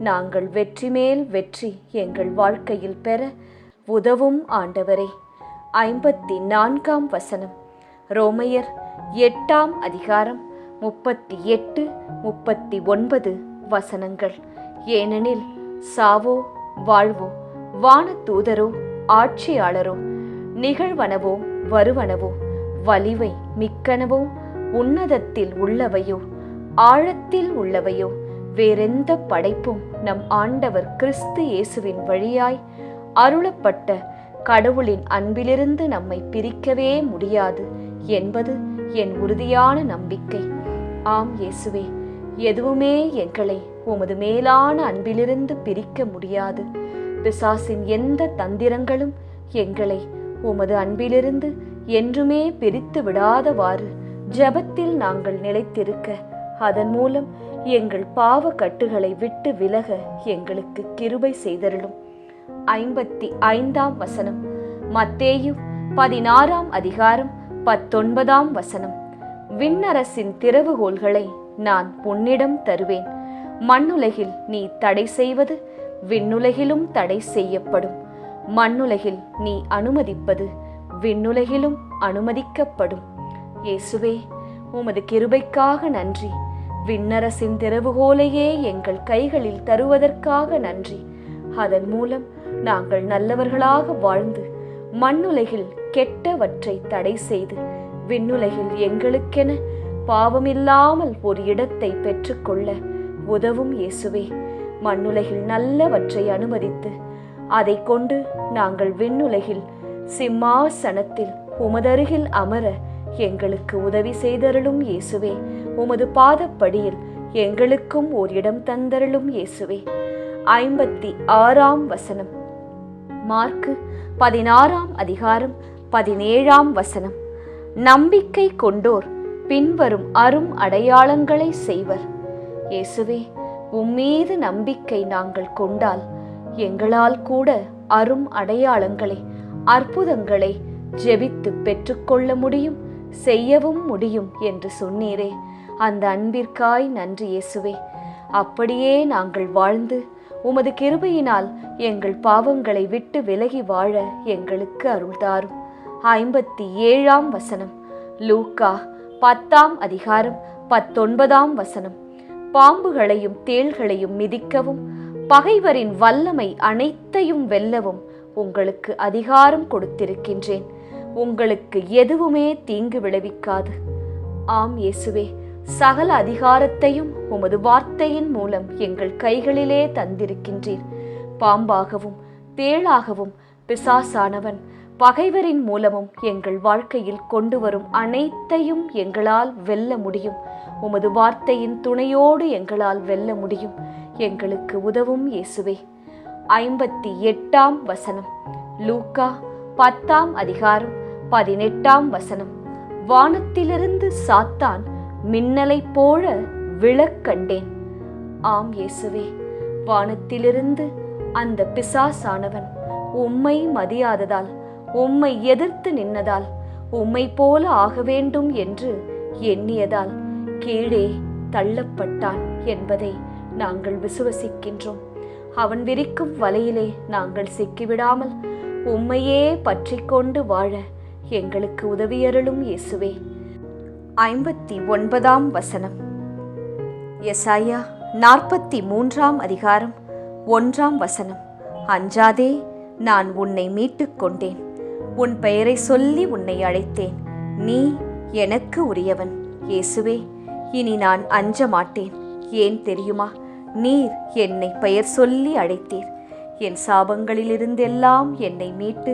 நாங்கள் வெற்றி மேல் வெற்றி எங்கள் வாழ்க்கையில் பெற உதவும் ஆண்டவரே. 54ஆம் வசனம். ரோமையர் 8ஆம் அதிகாரம் 38, 39 வசனங்கள். ஏனெனில் சாவோ வாழ்வோ, வானதூதரோ ஆட்சியாளரோ, நிகழ்வனவோ வருவனவோ, வலிவை மிக்கனவோ, உன்னதத்தில் உள்ளவையோ ஆழத்தில் உள்ளவையோ, வேறெந்த படைப்பும் நம் ஆண்டவர் கிறிஸ்து இயேசுவின் வழியாய் அருளப்பட்ட கடவுளின் அன்பிலிருந்து நம்மை பிரிக்கவே முடியாது என்பது என் உறுதியான நம்பிக்கை. ஆம் இயேசுவே, எதுவுமே எங்களை உமது மேலான அன்பிலிருந்து பிரிக்க முடியாது. பிசாசின் எந்த தந்திரங்களும் எங்களை உமது அன்பிலிருந்து என்றுமே பிரித்து விடாதவாறு ஜெபத்தில் நாங்கள் நிலைத்திருக்க, அதன் மூலம் எங்கள் பாவ கட்டுகளை விட்டு விலக எங்களுக்கு கிருபை செய்தருளும். 55ஆம் வசனம். மத்தேயு 16ஆம் அதிகாரம் 19ஆம் வசனம். விண்ணரசின் திறவுகோல்களை நான் உன்னிடம் தருவேன். மண்ணுலகில் நீ தடை செய்வது விண்ணுலகிலும் தடை செய்யப்படும். மண்ணுலகில் நீ அனுமதிப்பது விண்ணுலகிலும் அனுமதிக்கப்படும். இயேசுவே, உமது கிருபைக்காக நன்றி. விண்ணரசின் திறவுகோலையே எங்கள் கைகளில் தருவதற்காக நன்றி. அதன் மூலம் நாங்கள் நல்லவர்களாக வாழ்ந்து மண்ணுலகில் கெட்டவற்றை தடை செய்து விண்ணுலகில் எங்களுக்கென பாவமில்லாமல் ஒரு இடத்தை பெற்றுக்கொள்ள உதவும் இயேசுவே. மண்ணுலகில் நல்லவற்றை அனுமதித்து அதை கொண்டு நாங்கள் விண்ணுலகில் சிம்மாசனத்தில் உமதருகில் அமர எங்களுக்கு உதவி செய்தருளும் இயேசுவே. உமது பாதப்படியில் எங்களுக்கும் ஓர் இடம் தந்தருளும் இயேசுவே. 56ஆம் வசனம். மார்க்கு 16ஆம் அதிகாரம் 17ஆம் வசனம். நம்பிக்கை கொண்டோர் பின்வரும் அரும் அடையாளங்களை செய்வர். இயேசுவே, உம்மீது நம்பிக்கை நாங்கள் கொண்டால் எங்களால் கூட அரும் அடையாளங்களை, அற்புதங்களை ஜெபித்து பெற்றுக்கொள்ள முடியும், செய்யவும் முடியும் என்று சொன்னீரே. அந்த அன்பிற்காய் நன்றி இயேசுவே. அப்படியே நாங்கள் வாழ்ந்து உமது கிருபையினால் எங்கள் பாவங்களை விட்டு விலகி வாழ எங்களுக்கு அருள்தாரும். 57ஆம் வசனம். லூக்கா 10ஆம் அதிகாரம் 19ஆம் வசனம். பாம்புகளையும் தேள்களையும் மிதிக்கவும் பகைவரின் வல்லமை அனைத்தையும் வெல்லவும் உங்களுக்கு அதிகாரம் கொடுத்திருக்கின்றேன். உங்களுக்கு எதுவுமே தீங்கு விளைவிக்காது. ஆம் இயேசுவே, சகல அதிகாரத்தையும் உமது வார்த்தையின் மூலம் எங்கள் கைகளிலே தந்திருக்கின்றீர். பாம்பாகவும் தேளாகவும் பிசாசானவன் பகைவரின் மூலமும் எங்கள் வாழ்க்கையில் கொண்டு வரும் அனைத்தையும் எங்களால் வெல்ல முடியும். உமது வார்த்தையின் துணையோடு எங்களால் வெல்ல முடியும். எங்களுக்கு உதவும் இயேசுவே. 58ஆம் வசனம். லூக்கா 10ஆம் அதிகாரம் 18ஆம் வசனம். வானத்திலிருந்து சாத்தான் மின்னலைப் போல விழக்கண்டேன். ஆம் இயேசுவே, வானத்திலிருந்து அந்த பிசாசானவன் உம்மை மதியாததால், உம்மை எதிர்த்து நின்னதால், உம்மை போல ஆக வேண்டும் என்று எண்ணியதால் கீழே தள்ளப்பட்டான் என்பதை நாங்கள் விசுவசிக்கின்றோம். அவன் விரிக்கும் வலையிலே நாங்கள் சிக்கிவிடாமல் உம்மையே பற்றி கொண்டு வாழ எங்களுக்கு உதவியருளும் இயேசுவே. 59ஆம் வசனம். எசாயா 43ஆம் அதிகாரம் 1ஆம் வசனம். அஞ்சாதே, நான் உன்னை மீட்டுக் கொண்டேன். உன் பெயரை சொல்லி உன்னை அழைத்தேன். நீ எனக்கு உரியவன். இயேசுவே, இனி நான் அஞ்ச மாட்டேன். ஏன் தெரியுமா? நீர் என்னை பெயர் சொல்லி அழைத்தீர். என் சாபங்களிலிருந்தெல்லாம் என்னை மீட்டு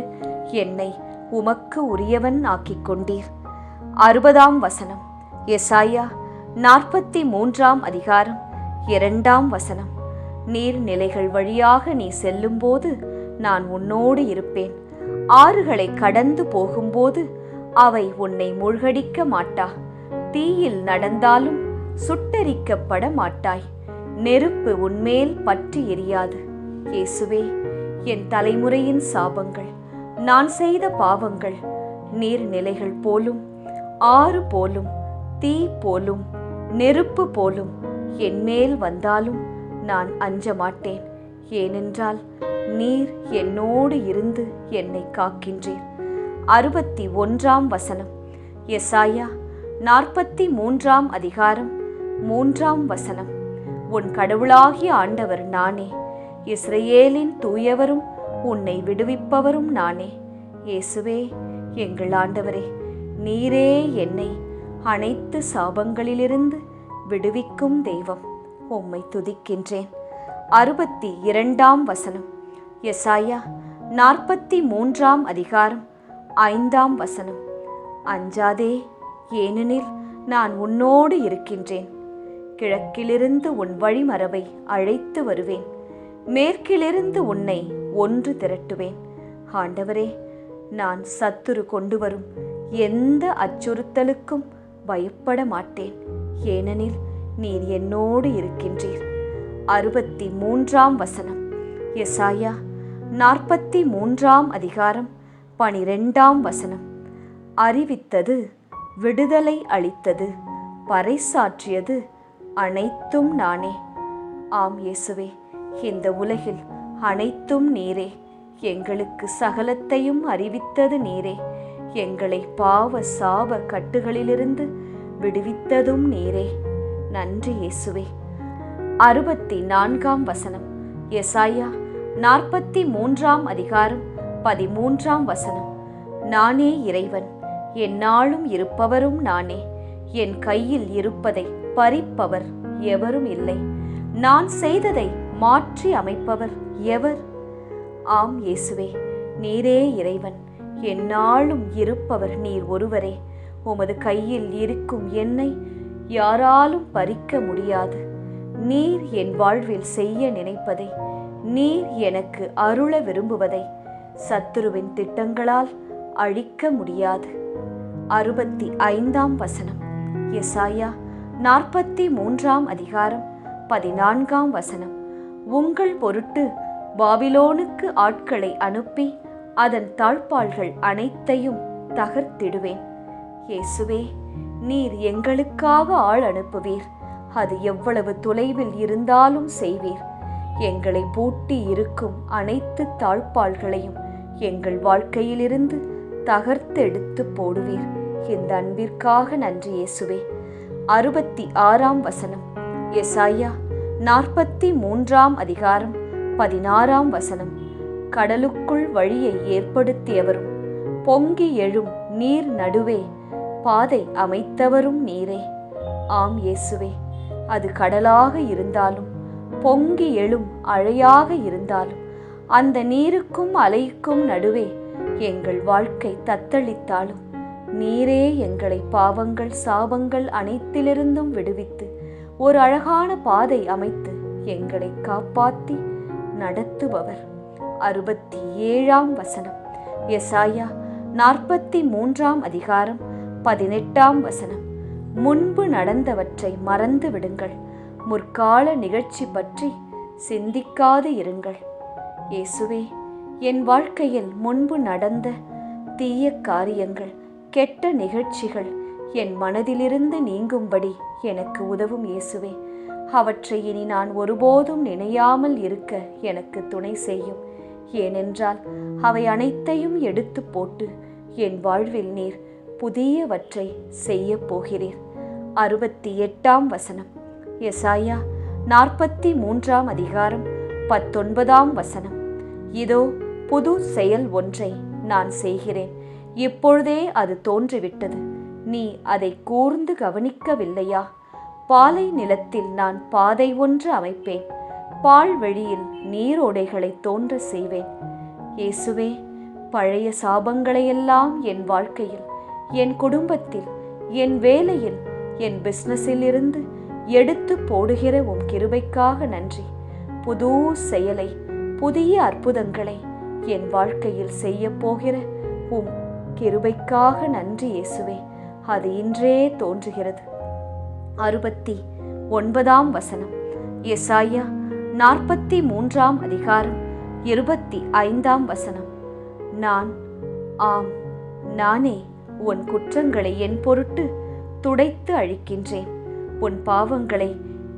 என்னை உமக்கு உரியவன் ஆக்கிக் கொண்டீர். 60ஆம் வசனம். எசாயா 43ஆம் அதிகாரம் 2ஆம் வசனம். நீர்நிலைகள் வழியாக நீ செல்லும்போது நான் உன்னோடு இருப்பேன். ஆறுகளை கடந்து போகும்போது அவை உன்னை மூழ்கடிக்க மாட்டா. தீயில் நடந்தாலும் சுட்டெரிக்கப்பட மாட்டாய். நெருப்பு உன்மேல் பற்றி எரியாது. இயேசுவே, என் தலைமுறையின் சாபங்கள், நான் செய்த பாவங்கள் நீர்நிலைகள் போலும், ஆறு போலும், தீ போலும், நெருப்பு போலும் என்மேல் வந்தாலும் நான் அஞ்ச மாட்டேன். ஏனென்றால் நீர் என்னோடு இருந்து என்னை காக்கின்றீர். 61ஆம் வசனம். எசாயா 43ஆம் அதிகாரம் 3ஆம் வசனம். உன் கடவுளாகிய ஆண்டவர் நானே, இஸ்ரவேலின் தூயவரும் உன்னை விடுவிப்பவரும் நானே. இயேசுவே, எங்கள் ஆண்டவரே, நீரே என்னை அனைத்து சாபங்களிலிருந்து விடுவிக்கும் தெய்வம். உம்மை துதிக்கின்றேன். 62ஆம் வசனம். எசாயா 43ஆம் அதிகாரம் 5ஆம் வசனம். அஞ்சாதே, ஏனெனில் நான் உன்னோடு இருக்கின்றேன். கிழக்கிலிருந்து உன் வழிமரபை அழைத்து வருவேன். மேற்கிலிருந்து உன்னை ஒன்று திரட்டுவேன். ஆண்டவரே, நான் சத்துரு கொண்டு வரும் எந்த அச்சுறுத்தலுக்கும் பயப்பட மாட்டேன். ஏனெனில் நீர் என்னோடு இருக்கின்றீர். 63ஆம் வசனம். எசாயா 43ஆம் அதிகாரம் 12ஆம் வசனம். அறிவித்தது, விடுதலை அளித்தது, பறைசாற்றியது அனைத்தும் நானே. ஆம் இயேசுவே, இந்த உலகில் அனைத்தும் நீரே. எங்களுக்கு சகலத்தையும் அறிவித்தது நீரே. எங்களை பாவ சாப கட்டுகளிலிருந்து விடுவித்ததும் நீரே. நன்றி இயேசுவே. 64ஆம் வசனம். எசாயா 43ஆம் அதிகாரம் 13ஆம் வசனம். நானே இறைவன், எந்நாளும் இருப்பவரும் நானே. என் கையில் இருப்பதை பறிப்பவர் எவரும் இல்லை. நான் செய்ததை மாற்றி அமைப்பவர் எவர்? ஆம் இயேசுவே, நீரே இறைவன், எந்நாளும் இருப்பவர் நீர் ஒருவரே. உமது கையில் இருக்கும் என்னை யாராலும் பறிக்க முடியாது. நீர் என் வாழ்வில் செய்ய நினைப்பதை, நீர் எனக்கு அருள விரும்புவதை சத்துருவின் திட்டங்களால் அழிக்க முடியாது. 65ஆம் வசனம். எசாயா 43ஆம் அதிகாரம் 14ஆம் வசனம். உங்கள் பொருட்டு பாபிலோனுக்கு ஆட்களை அனுப்பி அதன் தாழ்பாள்கள் அனைத்தையும் தகர்த்திடுவேன். இயேசுவே, நீர் எங்களுக்காக ஆள் அனுப்புவீர். அது எவ்வளவு தொலைவில் இருந்தாலும் செய்வீர். எங்களை பூட்டி இருக்கும் அனைத்து தாழ்பாள்களையும் எங்கள் வாழ்க்கையிலிருந்து தகர்த்தெடுத்து போடுவீர். இந்த அன்பிற்காக நன்றி இயேசுவே. 66ஆம் வசனம். எசாயா 43ஆம் அதிகாரம் 16ஆம் வசனம். கடலுக்குள் வழியை ஏற்படுத்தியவரும் பொங்கி எழும் நீர் நடுவே பாதை அமைத்தவரும் நீரே. ஆம் இயேசுவே, அது கடலாக இருந்தாலும் பொங்கி எழும் அலையாக இருந்தாலும் அந்த நீருக்கும் அலைக்கும் நடுவே எங்கள் வாழ்க்கை தத்தளித்தாலும் நீரே எங்களை பாவங்கள் சாபங்கள் அனைத்திலிருந்தும் விடுவித்து ஒரு அழகான பாதை அமைத்து எங்களை காப்பாற்றி நடத்துபவர். 67ஆம் வசனம். எசாயா 43ஆம் அதிகாரம் 18ஆம் வசனம். முன்பு நடந்தவற்றை மறந்து விடுங்கள், முற்கால நிகழ்ச்சி பற்றி சிந்திக்காது இருங்கள். இயேசுவே, என் வாழ்க்கையில் முன்பு நடந்த தீய காரியங்கள், கெட்ட நிகழ்ச்சிகள் என் மனதிலிருந்து நீங்கும்படி எனக்கு உதவும் இயேசுவே. அவற்றை இனி நான் ஒருபோதும் நினையாமல் இருக்க எனக்கு துணை செய்யும். ஏனென்றால் அவை அனைத்தையும் எடுத்து போட்டு என் வாழ்வில் நீர் புதியவற்றை செய்ய போகிறீர். 68ஆம் வசனம். எசாயா 43ஆம் அதிகாரம் 19ஆம் வசனம். இதோ புது செயல் ஒன்றை நான் செய்கிறேன், இப்பொழுதே அது தோன்றிவிட்டது, நீ அதை கூர்ந்து கவனிக்கவில்லையா? பாலை நிலத்தில் நான் பாதை ஒன்று அமைப்பேன், பால்வெளியில் நீரோடைகளை தோன்ற செய்வேன். இயேசுவே, பழைய சாபங்களையெல்லாம் என் வாழ்க்கையில், என் குடும்பத்தில், என் வேலையில், என் பிஸ்னஸில் இருந்து எடுத்து போடுகிற உம் கிருபைக்காக நன்றி. புது செயலை, புதிய அற்புதங்களை என் வாழ்க்கையில் செய்ய போகிற உம் கிருபைக்காக நன்றி இயேசுவே. அது இன்றே தோன்றுகிறது. 69ஆம் வசனம். எசாயா 43ஆம் அதிகாரம் 25ஆம் வசனம். நான், ஆம் நானே உன் குற்றங்களை என் பொருட்டு துடைத்து அழிக்கின்றேன், உன் பாவங்களை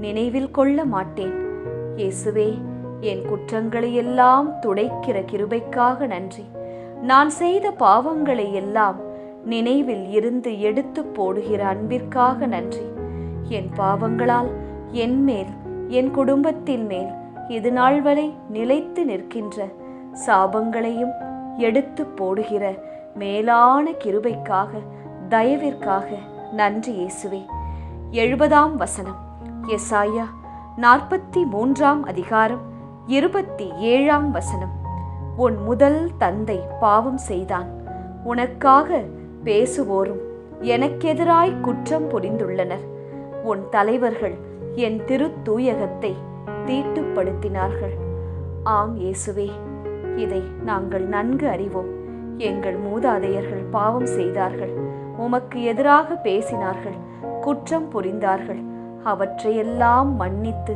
நினைவில் கொள்ள மாட்டேன். இயேசுவே, என் குற்றங்களை எல்லாம் துடைக்கிற கிருபைக்காக நன்றி. நான் செய்த பாவங்களை எல்லாம் நினைவில் இருந்து எடுத்து போடுகிற அன்பிற்காக நன்றி. என் பாவங்களால் என் மேல், என் குடும்பத்தின் மேல் இது நாள் வரை நிலைத்து நிற்கின்ற சாபங்களையும் எடுத்து போடுகிற மேலான கிருபைக்காக, தயவிற்காக நன்றி இயேசுவே. 70ஆம் வசனம். எசாயா 43ஆம் அதிகாரம் 27ஆம் வசனம். உன் முதல் தந்தை பாவம் செய்தான், உனக்காக பேசுவோரும் எனக்கெதிராய் குற்றம் புரிந்துள்ளனர். உன் தலைவர்கள் என் திருத்தூயகத்தை தீட்டுப்படுத்தினார்கள். ஆம் இயேசுவே, இதை நாங்கள் நன்கு அறிவோம். எங்கள் மூதாதையர்கள் பாவம் செய்தார்கள், உமக்கு எதிராக பேசினார்கள், குற்றம் புரிந்தார்கள். அவற்றையெல்லாம் மன்னித்து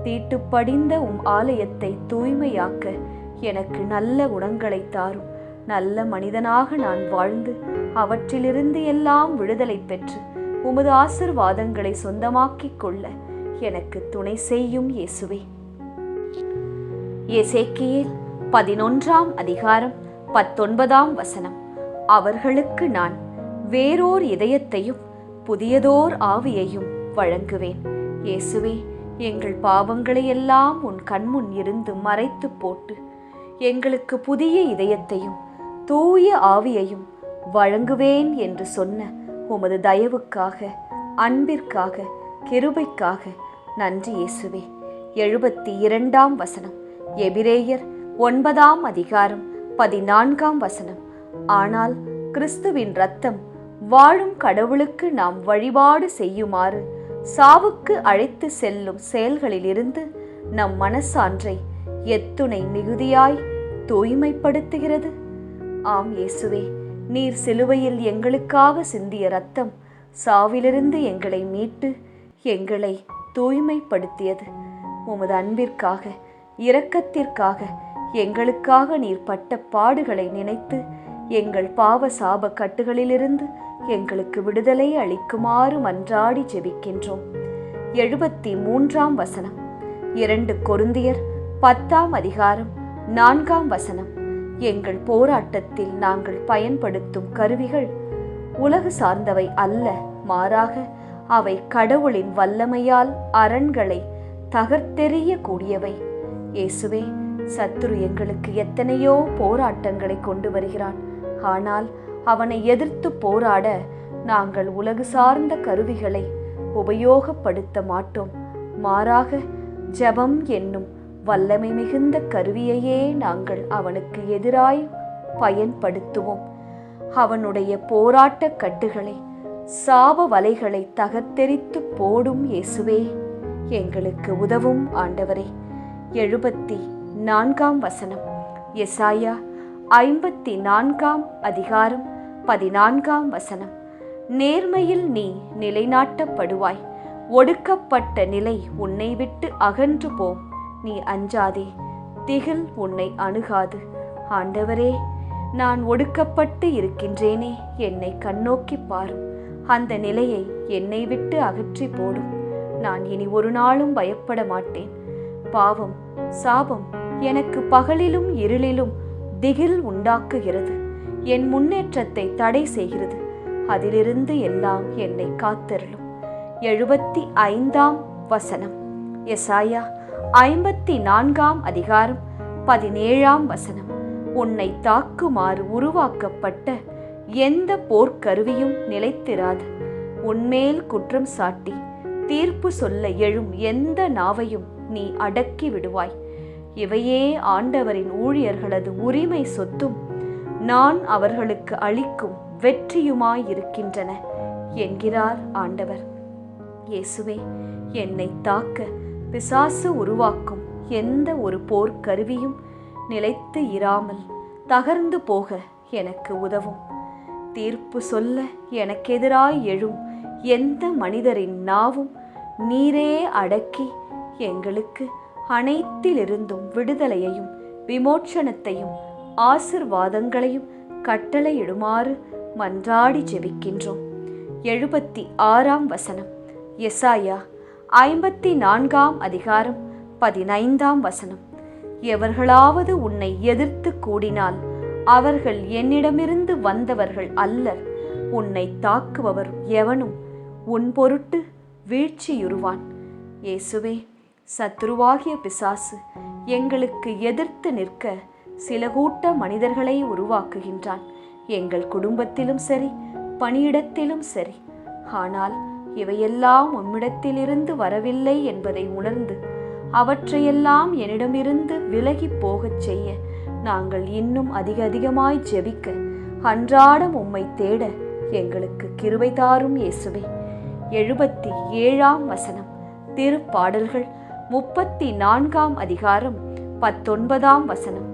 தீட்டுப்படிந்த உம் ஆலயத்தை தூய்மையாக்க எனக்கு நல்ல குணங்களை தாரும். நல்ல மனிதனாக நான் வாழ்ந்து அவற்றிலிருந்து எல்லாம் விடுதலை பெற்று உமது ஆசீர்வாதங்களை சொந்தமாக்கிக் கொள்ள எனக்கு துணை செய்யும் இயேசுவே. எசேக்கியேல் 11ஆம் அதிகாரம் 19ஆம் வசனம். அவர்களுக்கு நான் வேறோர் இதயத்தையும் புதியதோர் ஆவியையும் வழங்குவேன். இயேசுவே, எங்கள் பாவங்களை எல்லாம் உன் கண்முன் இருந்து மறைத்து போட்டு எங்களுக்கு புதிய இதயத்தையும் தூய ஆவியையும் வழங்குவேன் என்று சொன்ன உமது தயவுக்காக, அன்பிற்காக, கிருபைக்காக நன்றி இயேசுவே. 72ஆம் வசனம். எபிரேயர் 9ஆம் அதிகாரம் 14ஆம் வசனம். ஆனால் கிறிஸ்துவின் இரத்தம் வாழும் கடவுளுக்கு நாம் வழிபாடு செய்யுமாறு சாவுக்கு அழைத்து செல்லும் செயல்களிலிருந்து நம் மனசான்றை எத்துணை மிகுதியாய் தூய்மைப்படுத்துகிறது. ஆம் இயேசுவே, நீர் சிலுவையில் எங்களுக்காக சிந்திய இரத்தம் சாவிலிருந்து எங்களை மீட்டு எங்களை தூய்மைப்படுத்தியது. உமது அன்பிற்காக, இரக்கத்திற்காக, எங்களுக்காக நீர் பட்ட பாடுகளை நினைத்து எங்கள் பாவ சாப கட்டுகளிலிருந்து எங்களுக்கு விடுதலை அளிக்குமாறு மன்றாடி ஜெபிக்கின்றோம். 73ஆம் வசனம். 2 கொரிந்தியர் 10ஆம் அதிகாரம் 4ஆம் வசனம். எங்கள் போராட்டத்தில் நாங்கள் பயன்படுத்தும் கருவிகள் உலகு சார்ந்தவை அல்ல, மாறாக அவை கடவுளின் வல்லமையால் அரண்களை தகர்த்தெறிய கூடியவை. இயேசுவே, சத்துரு எங்களுக்கு எத்தனையோ போராட்டங்களை கொண்டு வருகிறான். ஆனால் அவனை எதிர்த்து போராட நாங்கள் உலகு சார்ந்த கருவிகளை உபயோகப்படுத்த மாட்டோம். மாறாக ஜெபம் என்னும் வல்லமை மிகுந்த கருவியையே நாங்கள் அவனுக்கு எதிராய் பயன்படுத்துவோம். அவனுடைய போராட்ட கட்டுகளை, சாப வலைகளை தகர்த்தெறித்து போடும் இயேசுவே, எங்களுக்கு உதவும் ஆண்டவரே. 74ஆம் வசனம். எசாயா 54ஆம் அதிகாரம் 14ஆம் வசனம். நேர்மையில் நீ நிலைநாட்டப்படுவாய், ஒடுக்கப்பட்ட நிலை உன்னை விட்டு அகன்று போம். நீ அஞ்சாதே, திகில் உன்னை அணுகாது. ஆண்டவரே, நான் ஒடுக்கப்பட்டு இருக்கின்றேனே, என்னை கண்ணோக்கி பாரும். அந்த நிலையை என்னை விட்டு அகற்றி போடும். நான் இனி ஒரு நாளும் பயப்பட மாட்டேன். பாவம், சாபம் எனக்கு பகலிலும் இருளிலும் திகில் உண்டாக்குகிறது. என் முன்னேற்றத்தை தடை செய்கிறது. அதிலிருந்து எல்லாம் என்னை காத்தருளும். 75ஆம் வசனம். எசாயா 54ஆம் அதிகாரம் 17ஆம் வசனம். உன்னை தாக்குமாறு உருவாக்கப்பட்ட எந்த போர்க்கருவியும் நிலைத்திராது. உன்மேல் குற்றம் சாட்டி தீர்ப்பு சொல்ல எழும் எந்த நாவையும் நீ அடக்கி விடுவாய். இவையே ஆண்டவரின் ஊழியர்களது உரிமை சொத்தும் நான் அவர்களுக்கு அளிக்கும் வெற்றியுமாயிருக்கின்றன என்கிறார் ஆண்டவர். இயேசுவே, என்னை தாக்க பிசாசு உருவாக்கும் எந்த ஒரு போர்க்கருவியும் நிலைத்து இராமல் தகர்ந்து போக எனக்கு உதவும். தீர்ப்பு சொல்ல எனக்கெதிராய் எழும் எந்த மனிதரின் நாவும் நீரே அடக்கி எங்களுக்கு அனைத்திலிருந்தும் விடுதலையையும் விமோச்சனத்தையும் ஆசிர்வாதங்களையும் கட்டளையிடுமாறு மன்றாடி ஜெபிக்கின்றோம். 76ஆம் வசனம். எசாயா 54ஆம் அதிகாரம் 15ஆம் வசனம். எவர்களாவது உன்னை எதிர்த்து கூடினால் அவர்கள் என்னிடமிருந்து வந்தவர்கள் அல்லர். உன்னை தாக்குபவர் எவனும் உன் பொருட்டு வீழ்ச்சியுறுவான். இயேசுவே, சத்துருவாகிய பிசாசு எங்களுக்கு எதிர்த்து நிற்க சில கூட்ட மனிதர்களை உருவாக்குகின்றான். எங்கள் குடும்பத்திலும் சரி, பணியிடத்திலும் சரி. ஆனால் இவையெல்லாம் உம்மிடத்திலிருந்து வரவில்லை என்பதை உணர்ந்து அவற்றையெல்லாம் என்னிடமிருந்து விலகி போகச் செய்ய நாங்கள் இன்னும் அதிகமாய் ஜெபிக்க அன்றாடம் உம்மை தேட எங்களுக்கு கிருபை தாரும் இயேசுவே. 77ஆம் வசனம். திருப்பாடல்கள் 34ஆம் அதிகாரம் 19ஆம் வசனம்.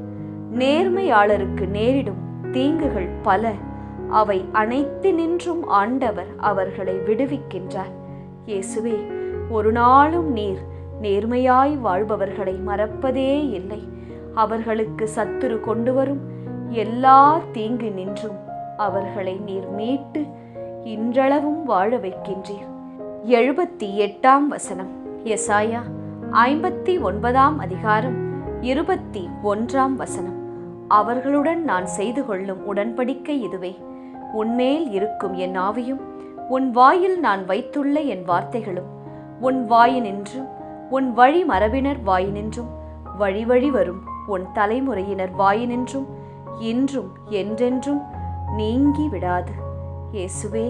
நேர்மையாளருக்கு நேரிடும் தீங்குகள் பல, அவை அனைத்தினின்றும் ஆண்டவர் அவர்களை விடுவிக்கின்றார். இயேசுவே, ஒரு நாளும் நீர் நேர்மையாய் வாழ்பவர்களை மறப்பதே இல்லை. அவர்களுக்கு சத்துரு கொண்டு வரும் எல்லா தீங்கு நின்றும் அவர்களை நீர் மீட்டு இன்றளவும் வாழ வைக்கின்றீர். 78ஆம் வசனம். எசாயா 59ஆம் அதிகாரம் 21ஆம் வசனம். அவர்களுடன் நான் செய்து கொள்ளும் உடன்படிக்கை இதுவே, உன்மேல் இருக்கும் என் ஆவியும் உன் வாயில் நான் வைத்துள்ள என் வார்த்தைகளும் உன் வாயினின்றும் உன் வழி மரபினர் வாயினின்றும் வழி வழி வரும் உன் தலைமுறையினர் வாயினின்றும் இன்றும் என்றென்றும் நீங்கி விடாது. இயேசுவே,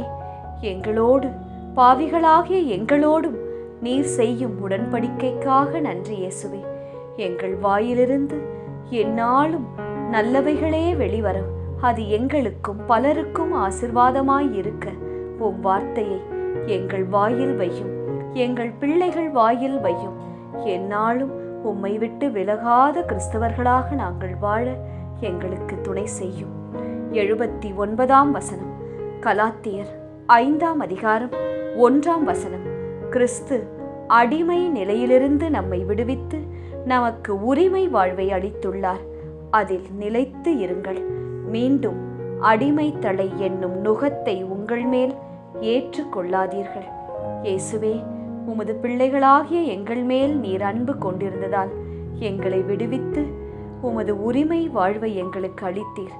எங்களோடு பாவிகளாகிய எங்களோடும் நீர் செய்யும் உடன்படிக்கைக்காக நன்றி இயேசுவே. எங்கள் வாயிலிருந்து எந்நாளும் நல்லவைகளே வெளிவர அது எங்களுக்கும் பலருக்கும் ஆசிர்வாதமாய் இருக்க உம் வார்த்தையை எங்கள் வாயில் வையும், எங்கள் பிள்ளைகள் வாயில் வையும். எந்நாளும் உம்மை விட்டு விலகாத கிறிஸ்தவர்களாக நாங்கள் வாழ எங்களுக்கு துணை செய்யும். 79ஆம் வசனம். கலாத்தியர் 5ஆம் அதிகாரம் 1ஆம் வசனம். கிறிஸ்து அடிமை நிலையிலிருந்து நம்மை விடுவித்து நமக்கு உரிமை வாழ்வை அளித்துள்ளார். அதில் நிலைத்து இருங்கள். மீண்டும் அடிமை தலை என்னும் நுகத்தை உங்கள் மேல் ஏற்றுக்கொள்ளாதீர்கள். இயேசுவே, உமது பிள்ளைகளாகிய எங்கள் மேல் நீர் அன்பு கொண்டிருந்ததால் எங்களை விடுவித்து உமது உரிமை வாழ்வை எங்களுக்கு அளித்தீர்.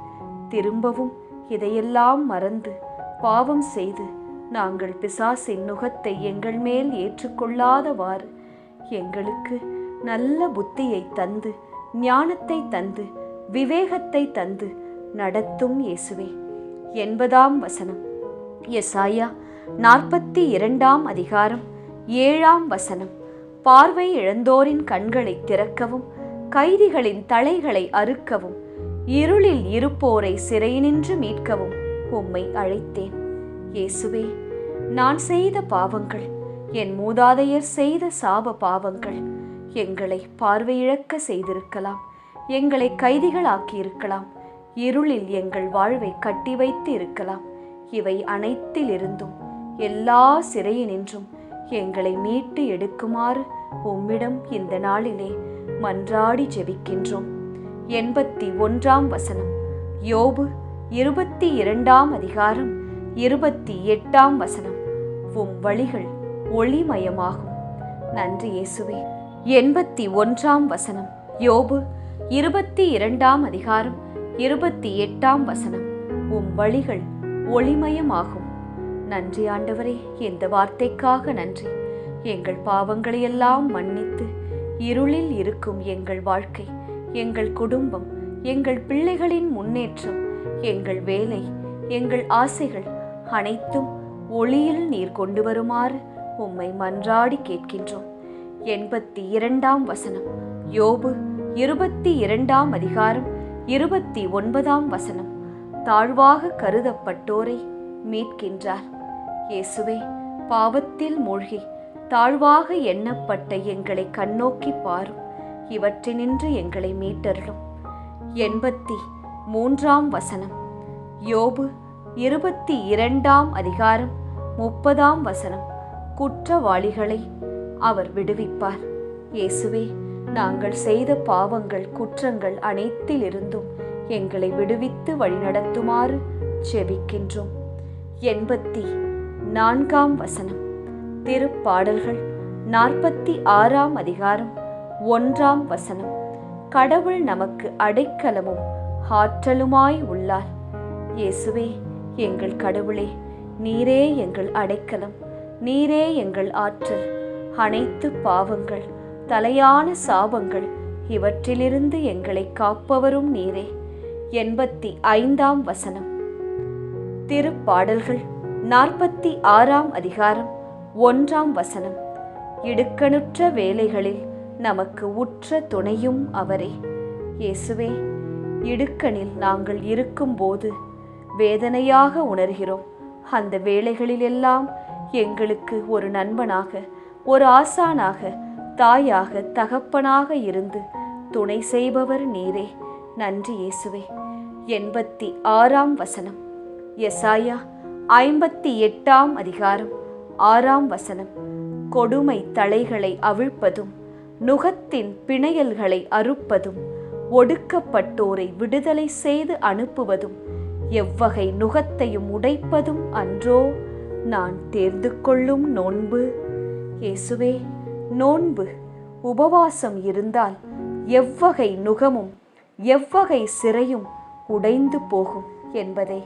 திரும்பவும் இதையெல்லாம் மறந்து பாவம் செய்து நாங்கள் பிசாசின் நுகத்தை எங்கள் மேல் ஏற்றுக்கொள்ளாதவாறு எங்களுக்கு நல்ல புத்தியை தந்து, ஞானத்தை தந்து, விவேகத்தை தந்து நடத்தும் இயேசுவே. 80ஆம் வசனம். எசாயா 42ஆம் அதிகாரம் 7ஆம் வசனம். பார்வை இழந்தோரின் கண்களை திறக்கவும், கைதிகளின் தலைகளை அறுக்கவும், இருளில் இருப்போரை சிறையினின்று மீட்கவும் உம்மை அழைத்தேன். இயேசுவே, நான் செய்த பாவங்கள், என் மூதாதையர் செய்த சாப பாவங்கள் எங்களை பார்வையிழக்க செய்திருக்கலாம், எங்களை கைதிகளாக்கியிருக்கலாம், இருளில் எங்கள் வாழ்வை கட்டி வைத்து இருக்கலாம். இவை அனைத்திலிருந்தும், எல்லா சிறையினின்றும் எங்களை மீட்டு எடுக்குமாறு உம்மிடம் இந்த நாளிலே மன்றாடி ஜெபிக்கின்றோம். 81ஆம் வசனம். யோபு 22ஆம் அதிகாரம் 28ஆம் வசனம். உம் வழிகள் ஒளிமயமாகும். நன்றி இயேசுவே. 81ஆம் வசனம். யோபு 22ஆம் அதிகாரம் 28ஆம் வசனம். உம் வழிகள் ஒளிமயமாகும். நன்றி ஆண்டவரே, இந்த வார்த்தைக்காக நன்றி. எங்கள் பாவங்களையெல்லாம் மன்னித்து இருளில் இருக்கும் எங்கள் வாழ்க்கை, எங்கள் குடும்பம், எங்கள் பிள்ளைகளின் முன்னேற்றம், எங்கள் வேலை, எங்கள் ஆசைகள் அனைத்தும் ஒளியில் நீர் கொண்டு வருமாறு உம்மை மன்றாடி கேட்கின்றோம். 82ஆம் வசனம். யோபு 22ஆம் அதிகாரம் 29ஆம் வசனம். தாழ்வாக கருதப்பட்டோரை மீட்கின்றார். இயேசுவே, பாவத்தில் மூழ்கி தாழ்வாக எண்ணப்பட்ட எங்களை கண்ணோக்கி பாரும். இவற்றினின்று எங்களை மீட்டருளும். 83ஆம் வசனம். யோபு 22ஆம் அதிகாரம் 30ஆம் வசனம். குற்றவாளிகளை அவர் விடுவிப்பார். இயேசுவே, நாங்கள் செய்த பாவங்கள் குற்றங்கள் அனைத்திலிருந்தும் எங்களை விடுவித்து வழிநடத்துமாறு ஜெபிக்கின்றோம். 84ஆம் வசனம். திருப்பாடல்கள் 46ஆம் அதிகாரம் 1ஆம் வசனம். கடவுள் நமக்கு அடைக்கலமும் ஆற்றலுமாய் உள்ளார். இயேசுவே, எங்கள் கடவுளே, நீரே எங்கள் அடைக்கலம், நீரே எங்கள் ஆற்றல். அனைத்து பாவங்கள், தலையான சாபங்கள் இவற்றிலிருந்து எங்களை காப்பவரும் நீரே. 85ஆம் வசனம். திருப்பாடல்கள் 46ஆம் அதிகாரம் 1ஆம் வசனம். இடுக்கணுற்ற வேளைகளில் நமக்கு உற்ற துணையும் அவரே. இயேசுவே, இடுக்கணில் நாங்கள் இருக்கும்போது வேதனையாக உணர்கிறோம். அந்த வேளைகளிலெல்லாம் எங்களுக்கு ஒரு நண்பனாக, ஒரு ஆசானாக, தாயாக, தகப்பனாக இருந்து துணை செய்பவர் நீரே. நன்றி இயேசுவே. 86ஆம் வசனம். எசாயா 58ஆம் அதிகாரம் 6ஆம் வசனம். கொடுமை தலைகளை அவிழ்ப்பதும், நுகத்தின் பிணையல்களை அறுப்பதும், ஒடுக்கப்பட்டோரை விடுதலை செய்து அனுப்புவதும், எவ்வகை நுகத்தையும் உடைப்பதும் அன்றோ நான் தேர்ந்து கொள்ளும் நோன்பு. இயேசுவே, நோன்பு உபவாசம் இருந்தால் எவ்வகை நுகமும் எவ்வகை சிறையும் உடைந்து போகும் என்பதை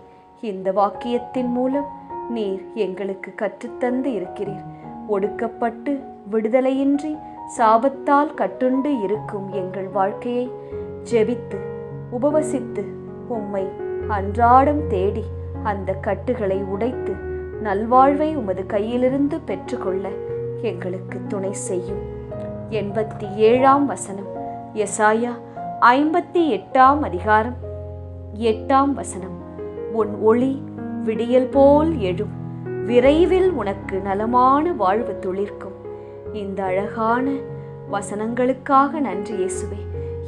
இந்த வாக்கியத்தின் மூலம் நீர் எங்களுக்கு கற்றுத்தந்து இருக்கிறீர். ஒடுக்கப்பட்டு விடுதலையின்றி சாபத்தால் கட்டுண்டு இருக்கும் எங்கள் வாழ்க்கையை ஜெபித்து உபவசித்து உம்மை அன்றாடம் தேடி அந்த கட்டுகளை உடைத்து நல்வாழ்வை உமது கையிலிருந்து பெற்றுக்கொள்ள எங்களுக்கு துணை செய்யும். 87ஆம் வசனம். எசாயா 58ஆம் அதிகாரம் 8ஆம் வசனம். உன் ஒளி விடியல் போல் எழும், விரைவில் உனக்கு நலமான வாழ்வு துளிர்க்கும். இந்த அழகான வசனங்களுக்காக நன்றி இயேசுவே.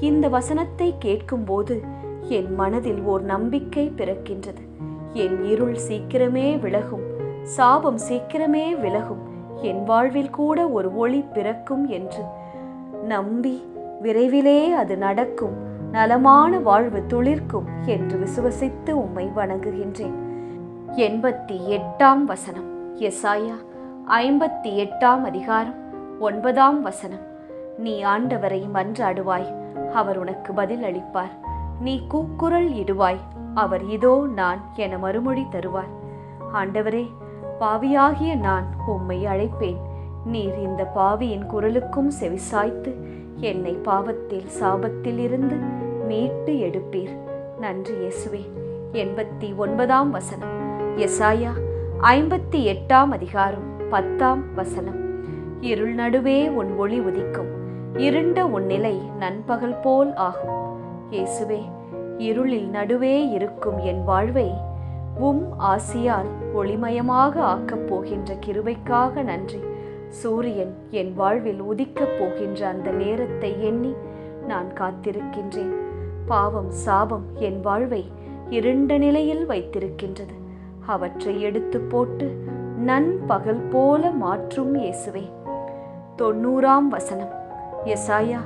இந்த வசனத்தை கேட்கும்போது என் மனதில் ஓர் நம்பிக்கை பிறக்கின்றது. என் இருள் சீக்கிரமே விலகும், சாபம் சீக்கிரமே விலகும், என் வாழ்வில் கூட ஒரு ஒளி பிறக்கும் என்று நம்பி விரைவிலே அது நடக்கும், நலமான வாழ்வு துளிர்க்கும் என்று விசுவசித்து உம்மை வணங்குகின்றேன். 88ஆம் வசனம். எசாயா 58ஆம் அதிகாரம் 9ஆம் வசனம். நீ ஆண்டவரை மன்றாடுவாய், அவர் உனக்கு பதில் அளிப்பார். நீ கூக்குரல் இடுவாய், அவர் இதோ நான் என மறுமொழி தருவார். ஆண்டவரே, பாவியாகிய நான் உம்மை அழைப்பேன். நீர் இந்த பாவியின் குரலுக்கும் செவிசாய்த்து என்னை பாவத்தில் சாபத்தில் இருந்து மீட்டு எடுப்பீர். நன்றி இயேசுவே. 89ஆம் வசனம். எசாயா 58ஆம் அதிகாரம் 10ஆம் வசனம். இருள் நடுவே உன் ஒளி உதிக்கும், இருண்ட உன் நிலை நண்பகல் போல் ஆகும். இயேசுவே, இருளில் நடுவே இருக்கும் என் வாழ்வை உம் ஆசியால் ஒளிமயமாக ஆக்கப் போகின்ற கிருபைக்காக நன்றி. சூரியன் என் வாழ்வில் உதிக்கப் போகின்ற அந்த நேரத்தை எண்ணி நான் காத்திருக்கின்றேன். பாவம் சாபம் என் வாழ்வை இருண்ட நிலையில் வைத்திருக்கின்றது. அவற்றை எடுத்து போட்டு நண்பகல் போல மாற்றும் இயேசுவே. 90ஆம் வசனம். எசாயா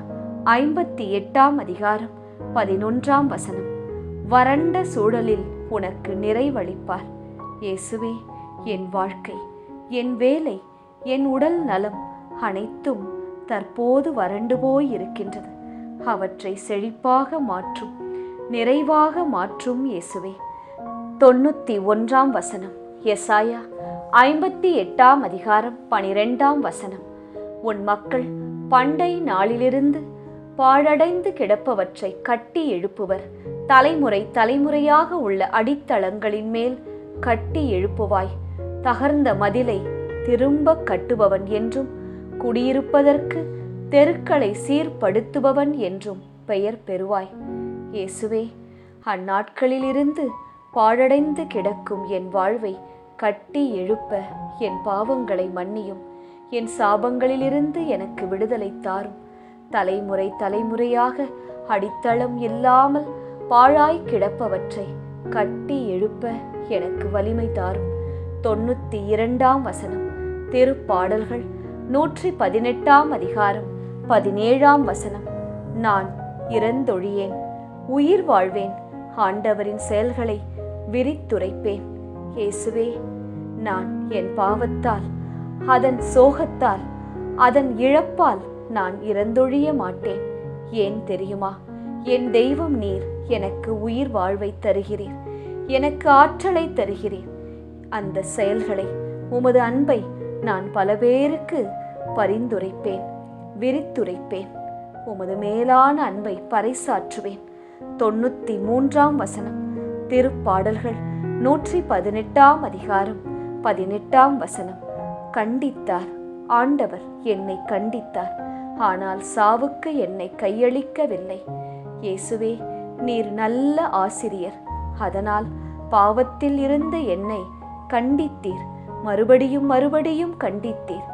58ஆம் அதிகாரம் 11ஆம் வசனம். வறண்ட சூழலில் உனக்கு நிறைவளிப்பார். இயேசுவே, என் வாழ்க்கை, என் வேலை, என் உடல் நலம் அனைத்தும் தற்போது வறண்டு போய் இருக்கின்றது. அவற்றை செழிப்பாக மாற்றும், நிறைவாக மாற்றும் இயேசுவே. 91ஆம் வசனம். எசாயா 58ஆம் அதிகாரம் 12ஆம் வசனம். உன் மக்கள் பண்டை நாளிலிருந்து பாழடைந்து கிடப்பவற்றை கட்டி எழுப்புவர். தலைமுறை தலைமுறையாக உள்ள அடித்தளங்களின் மேல் கட்டி எழுப்புவாய். தகர்ந்த மதிலை திரும்ப கட்டுபவன் என்றும், குடியிருப்பதற்கு தெருக்களை சீர்படுத்துபவன் என்றும் பெயர் பெறுவாய். இயேசுவே, அந்நாட்களிலிருந்து பாழடைந்து கிடக்கும் என் வாழ்வை கட்டி எழுப்ப என் பாவங்களை மன்னியும். என் சாபங்களிலிருந்து எனக்கு விடுதலை தாரும். தலைமுறை தலைமுறையாக அடித்தளம் இல்லாமல் பாழாய் கிடப்பவற்றை கட்டி எழுப்ப எனக்கு வலிமை தாரும். 92ஆம் வசனம். திருப்பாடல்கள் 118ஆம் அதிகாரம் 17ஆம் வசனம். நான் இறந்தொழியேன், உயிர் வாழ்வேன், ஆண்டவரின் செயல்களை விரித்துரைப்பேன். இயேசுவே, நான் என் பாவத்தால், அதன் சோகத்தால், அதன் இழப்பால் நான் இறந்தொழிய மாட்டேன். ஏன் தெரியுமா? என் தெய்வம் நீர் எனக்கு உயிர் வாழ்வை தருகிறீர், எனக்கு ஆற்றலை தருகிறீர். அந்த செயல்களை, உமது அன்பை நான் பல பேருக்கு பரிந்துரைப்பேன், விரித்துரைப்பேன். உமது மேலான அன்பை பறைசாற்றுவேன். 93ஆம் வசனம். திருப்பாடல்கள் 118ஆம் அதிகாரம் 18ஆம் வசனம். கண்டித்தார், ஆண்டவர் என்னை கண்டித்தார், ஆனால் சாவுக்கு என்னை கையளிக்கவில்லை. இயேசுவே, நீர் நல்ல ஆசிரியர். அதனால் பாவத்தில் இருந்த என்னை கண்டித்தீர், மறுபடியும் மறுபடியும் கண்டித்தீர்,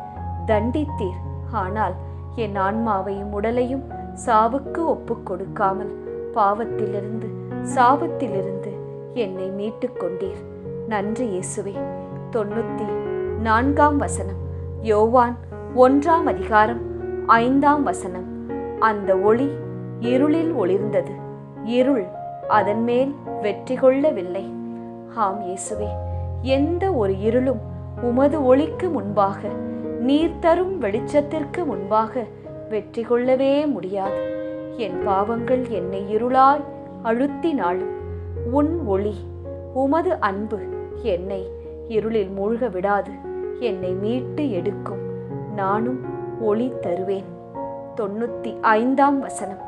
தண்டித்தீர். ஆனால் என் ஆன்மாவையும் உடலையும் சாவுக்கு ஒப்புக் கொடுக்காமல் பாவத்திலிருந்து, சாபத்திலிருந்து என்னை மீட்டுக் கொண்டீர். நன்றி இயேசுவே. 94ஆம் வசனம். யோவான் 1ஆம் அதிகாரம் 5ஆம் வசனம். அந்த ஒளி இருளில் ஒளிர்ந்தது, இருள் அதன் மேல் வெற்றி கொள்ளவில்லை. ஆம் இயேசுவே, எந்த ஒரு இருளும் உமது ஒளிக்கு முன்பாக, நீர் தரும் வெளிச்சத்திற்கு முன்பாக வெற்றி கொள்ளவே முடியாது. என் பாவங்கள் என்னை இருளாய் அழுத்தினாலும் உன் ஒளி, உமது அன்பு என்னை இருளில் மூழ்க விடாது, என்னை மீட்டு எடுக்கும். நானும் ஒளி தருவேன். 95ஆம் வசனம்.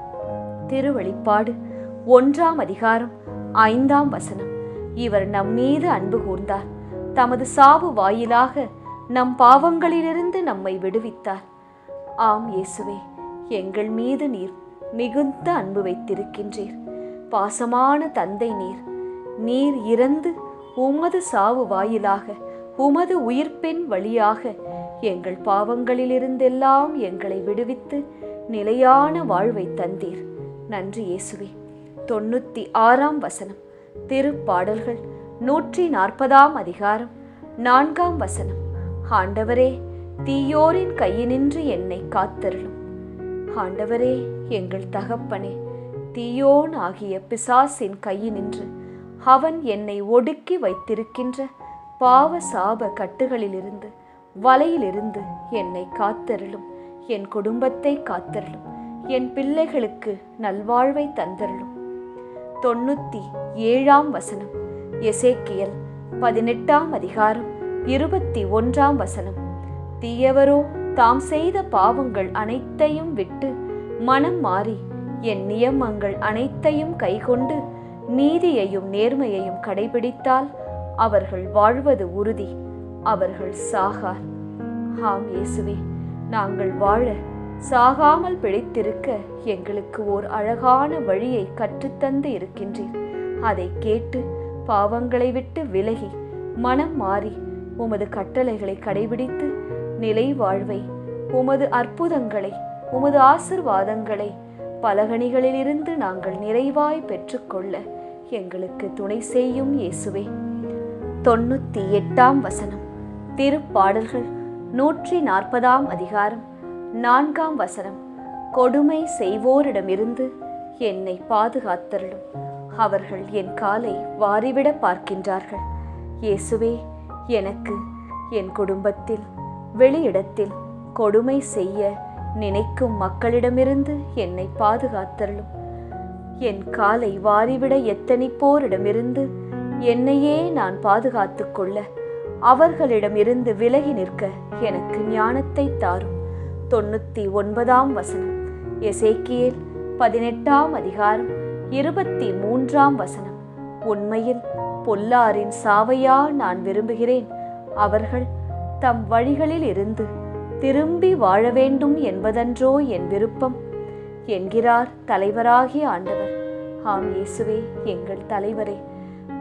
திருவெளிப்பாடு 1ஆம் அதிகாரம் 5ஆம் வசனம். இவர் நம்மீது அன்பு கூர்ந்தார், தமது சாவு வாயிலாக நம் பாவங்களிலிருந்து நம்மை விடுவித்தார். ஆம் இயேசுவே, எங்கள் மீது நீர் மிகுந்த அன்பு வைத்திருக்கின்றீர். பாசமான தந்தை நீர். நீர் இறந்து உமது சாவு வாயிலாக, உமது உயிர்ப்பின் வழியாக எங்கள் பாவங்களிலிருந்தெல்லாம் எங்களை விடுவித்து நிலையான வாழ்வை தந்தீர். நன்றி இயேசுவே. 96ஆம் வசனம். திருப்பாடல்கள் 140ஆம் அதிகாரம் 4ஆம் வசனம். ஆண்டவரே, தீயோரின் கையினின்று என்னை காத்தருளும். ஆண்டவரே, எங்கள் தகப்பனே, தீயோன் ஆகிய பிசாசின் கையினின்று, அவன் என்னை ஒடுக்கி வைத்திருக்கின்ற பாவ சாப கட்டுகளிலிருந்து, வலையிலிருந்து என்னை காத்தருளும். என் குடும்பத்தை காத்தருளும். என் பிள்ளைகளுக்கு நல்வாழ்வை தந்தருளும். 97ஆம் வசனம். எசேக்கியல் 18ஆம் அதிகாரம் 21ஆம் வசனம். தீயவரோ தாம் செய்த பாவங்கள் அனைத்தையும் விட்டு மனம் மாறி என் நியமங்கள் அனைத்தையும் கைக்கொண்டு நீதியையும் நேர்மையையும் கடைபிடித்தால் அவர்கள் வாழ்வது உறுதி, அவர்கள் சாகார். ஆம் இயேசுவே, நாங்கள் வாழ, சாகாமல் பிழைத்திருக்க எங்களுக்கு ஓர் அழகான வழியை கற்றுத்தந்து இருக்கின்றீர். அதை கேட்டு பாவங்களை விட்டு விலகி மனம் மாறி உமது கட்டளைகளை கடைபிடித்து நிலை வாழ்வை, உமது அற்புதங்களை, உமது ஆசிர்வாதங்களை பலகணிகளிலிருந்து நாங்கள் நிறைவாய் பெற்றுக்கொள்ள எங்களுக்கு துணை செய்யும் இயேசுவே. 98ஆம் வசனம். திருப்பாடல்கள் 140ஆம் அதிகாரம் 4ஆம் வசனம். கொடுமை செய்வோரிடமிருந்து என்னை பாதுகாத்தருளும். அவர்கள் என் காலை வாரிவிட பார்க்கின்றார்கள். இயேசுவே, எனக்கு, என் குடும்பத்தில், வெளியிடத்தில் கொடுமை செய்ய நினைக்கும் மக்களிடமிருந்து என்னை பாதுகாத்தருளும். என் காலை வாரிவிட எத்தனிப்போரிடமிருந்து என்னையே நான் பாதுகாத்து கொள்ள, அவர்களிடமிருந்து விலகி நிற்க எனக்கு ஞானத்தை தாரும். 99ஆம் வசனம். எசேக்கியேல் 18ஆம் அதிகாரம் 23ஆம் வசனம். உண்மையில் பொல்லாரின் சாவையா நான் விரும்புகிறேன். அவர்கள் தம் வழிகளில் இருந்து திரும்பி வாழ வேண்டும் என்பதன்றோ என் விருப்பம் என்கிறார் தலைவராகிய ஆண்டவர். ஆம் இயேசுவே, எங்கள் தலைவரே,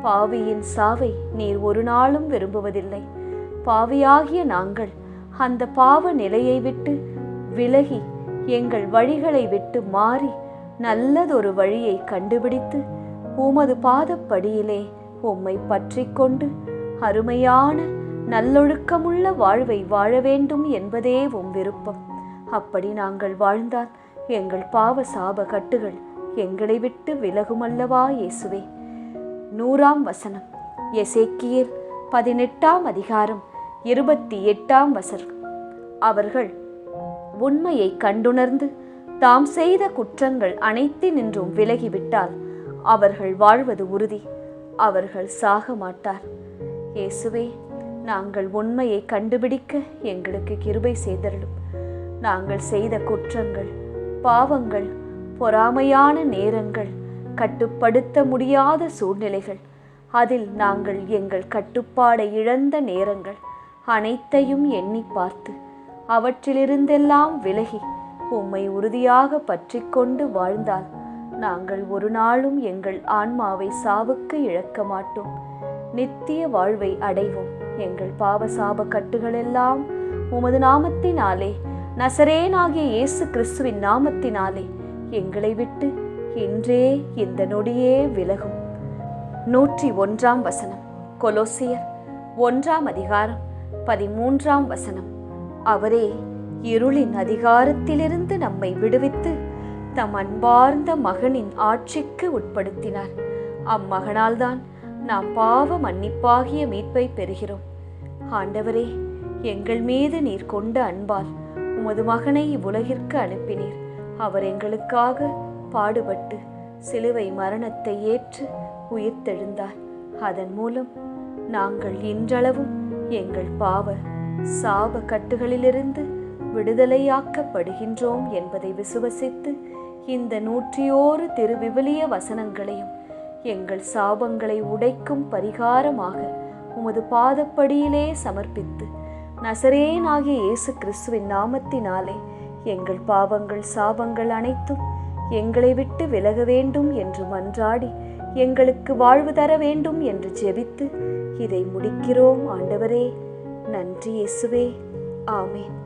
பாவியின் சாவை நீர் ஒரு நாளும் விரும்புவதில்லை. பாவியாகிய நாங்கள் அந்த பாவ நிலையை விட்டு விலகி எங்கள் வழிகளை விட்டு மாறி நல்லதொரு வழியை கண்டுபிடித்து உமது பாதப்படியிலே உம்மை பற்றி கொண்டு அருமையான நல்லொழுக்கமுள்ள வாழ்வை வாழ வேண்டும் என்பதே உம் விருப்பம். அப்படி நாங்கள் வாழ்ந்தால் எங்கள் பாவ சாப கட்டுகள் எங்களை விட்டு விலகுமல்லவா இயேசுவே. 100ஆம் வசனம். எசேக்கியேல் 18ஆம் அதிகாரம் 28ஆம் வசனம். அவர்கள் உண்மையை கண்டுணர்ந்து தாம் செய்த குற்றங்கள் அனைத்தினின்றும் விலகிவிட்டால் அவர்கள் வாழ்வது உறுதி, அவர்கள் சாக மாட்டார். இயேசுவே, நாங்கள் உண்மையை கண்டுபிடிக்க எங்களுக்கு கிருபை செய்தருளும். நாங்கள் செய்த குற்றங்கள், பாவங்கள், பொறாமையான நேரங்கள், கட்டுப்படுத்த முடியாத சூழ்நிலைகள், அதில் நாங்கள் எங்கள் கட்டுப்பாடை இழந்த நேரங்கள் அனைத்தையும் எண்ணி பார்த்து அவற்றிலிருந்தெல்லாம் விலகி உம்மை உறுதியாக பற்றி கொண்டு வாழ்ந்தால் நாங்கள் ஒரு நாளும் எங்கள் ஆன்மாவை சாவுக்கு இழக்க மாட்டோம், நித்திய வாழ்வை அடைவோம். எங்கள் பாவ சாப கட்டுகளெல்லாம் உமது நாமத்தினாலே, நசரேனாகிய இயேசு கிறிஸ்துவின் நாமத்தினாலே எங்களை விட்டு இன்றே இந்த நொடியே விலகும். 101ஆம் வசனம். கொலோசியர் 1ஆம் அதிகாரம் 13ஆம் வசனம். அவரே இருளின் அதிகாரத்திலிருந்து நம்மை விடுவித்து தம் அன்பார்ந்த மகனின் ஆட்சிக்கு உட்படுத்தினார். அம்மகனால்தான் நாம் பாவ மன்னிப்பாகிய மீட்பை பெறுகிறோம். ஆண்டவரே, எங்கள் மீது நீர் கொண்ட அன்பால் உமது மகனை இவ்வுலகிற்கு அனுப்பினீர். அவர் எங்களுக்காக பாடுபட்டு சிலுவை மரணத்தை ஏற்று உயிர்த்தெழுந்தார். அதன் மூலம் நாங்கள் இன்றளவும் எங்கள் பாவ சாப கட்டுகளிலிருந்து விடுதலையாக்கப்படுகின்றோம் என்பதை விசுவசித்து இந்த 101 திருவிவிலிய வசனங்களையும் எங்கள் சாபங்களை உடைக்கும் பரிகாரமாக உமது பாதப்படியிலே சமர்ப்பித்து நசரேனாகிய இயேசு கிறிஸ்துவின் நாமத்தினாலே எங்கள் பாவங்கள் சாபங்கள் அனைத்தும் எங்களை விட்டு விலக வேண்டும் என்று மன்றாடி எங்களுக்கு வாழ்வு தர வேண்டும் என்று ஜெபித்து இதை முடிக்கிறோம். ஆண்டவரே, நன்றி இயேசுவே. ஆமென்.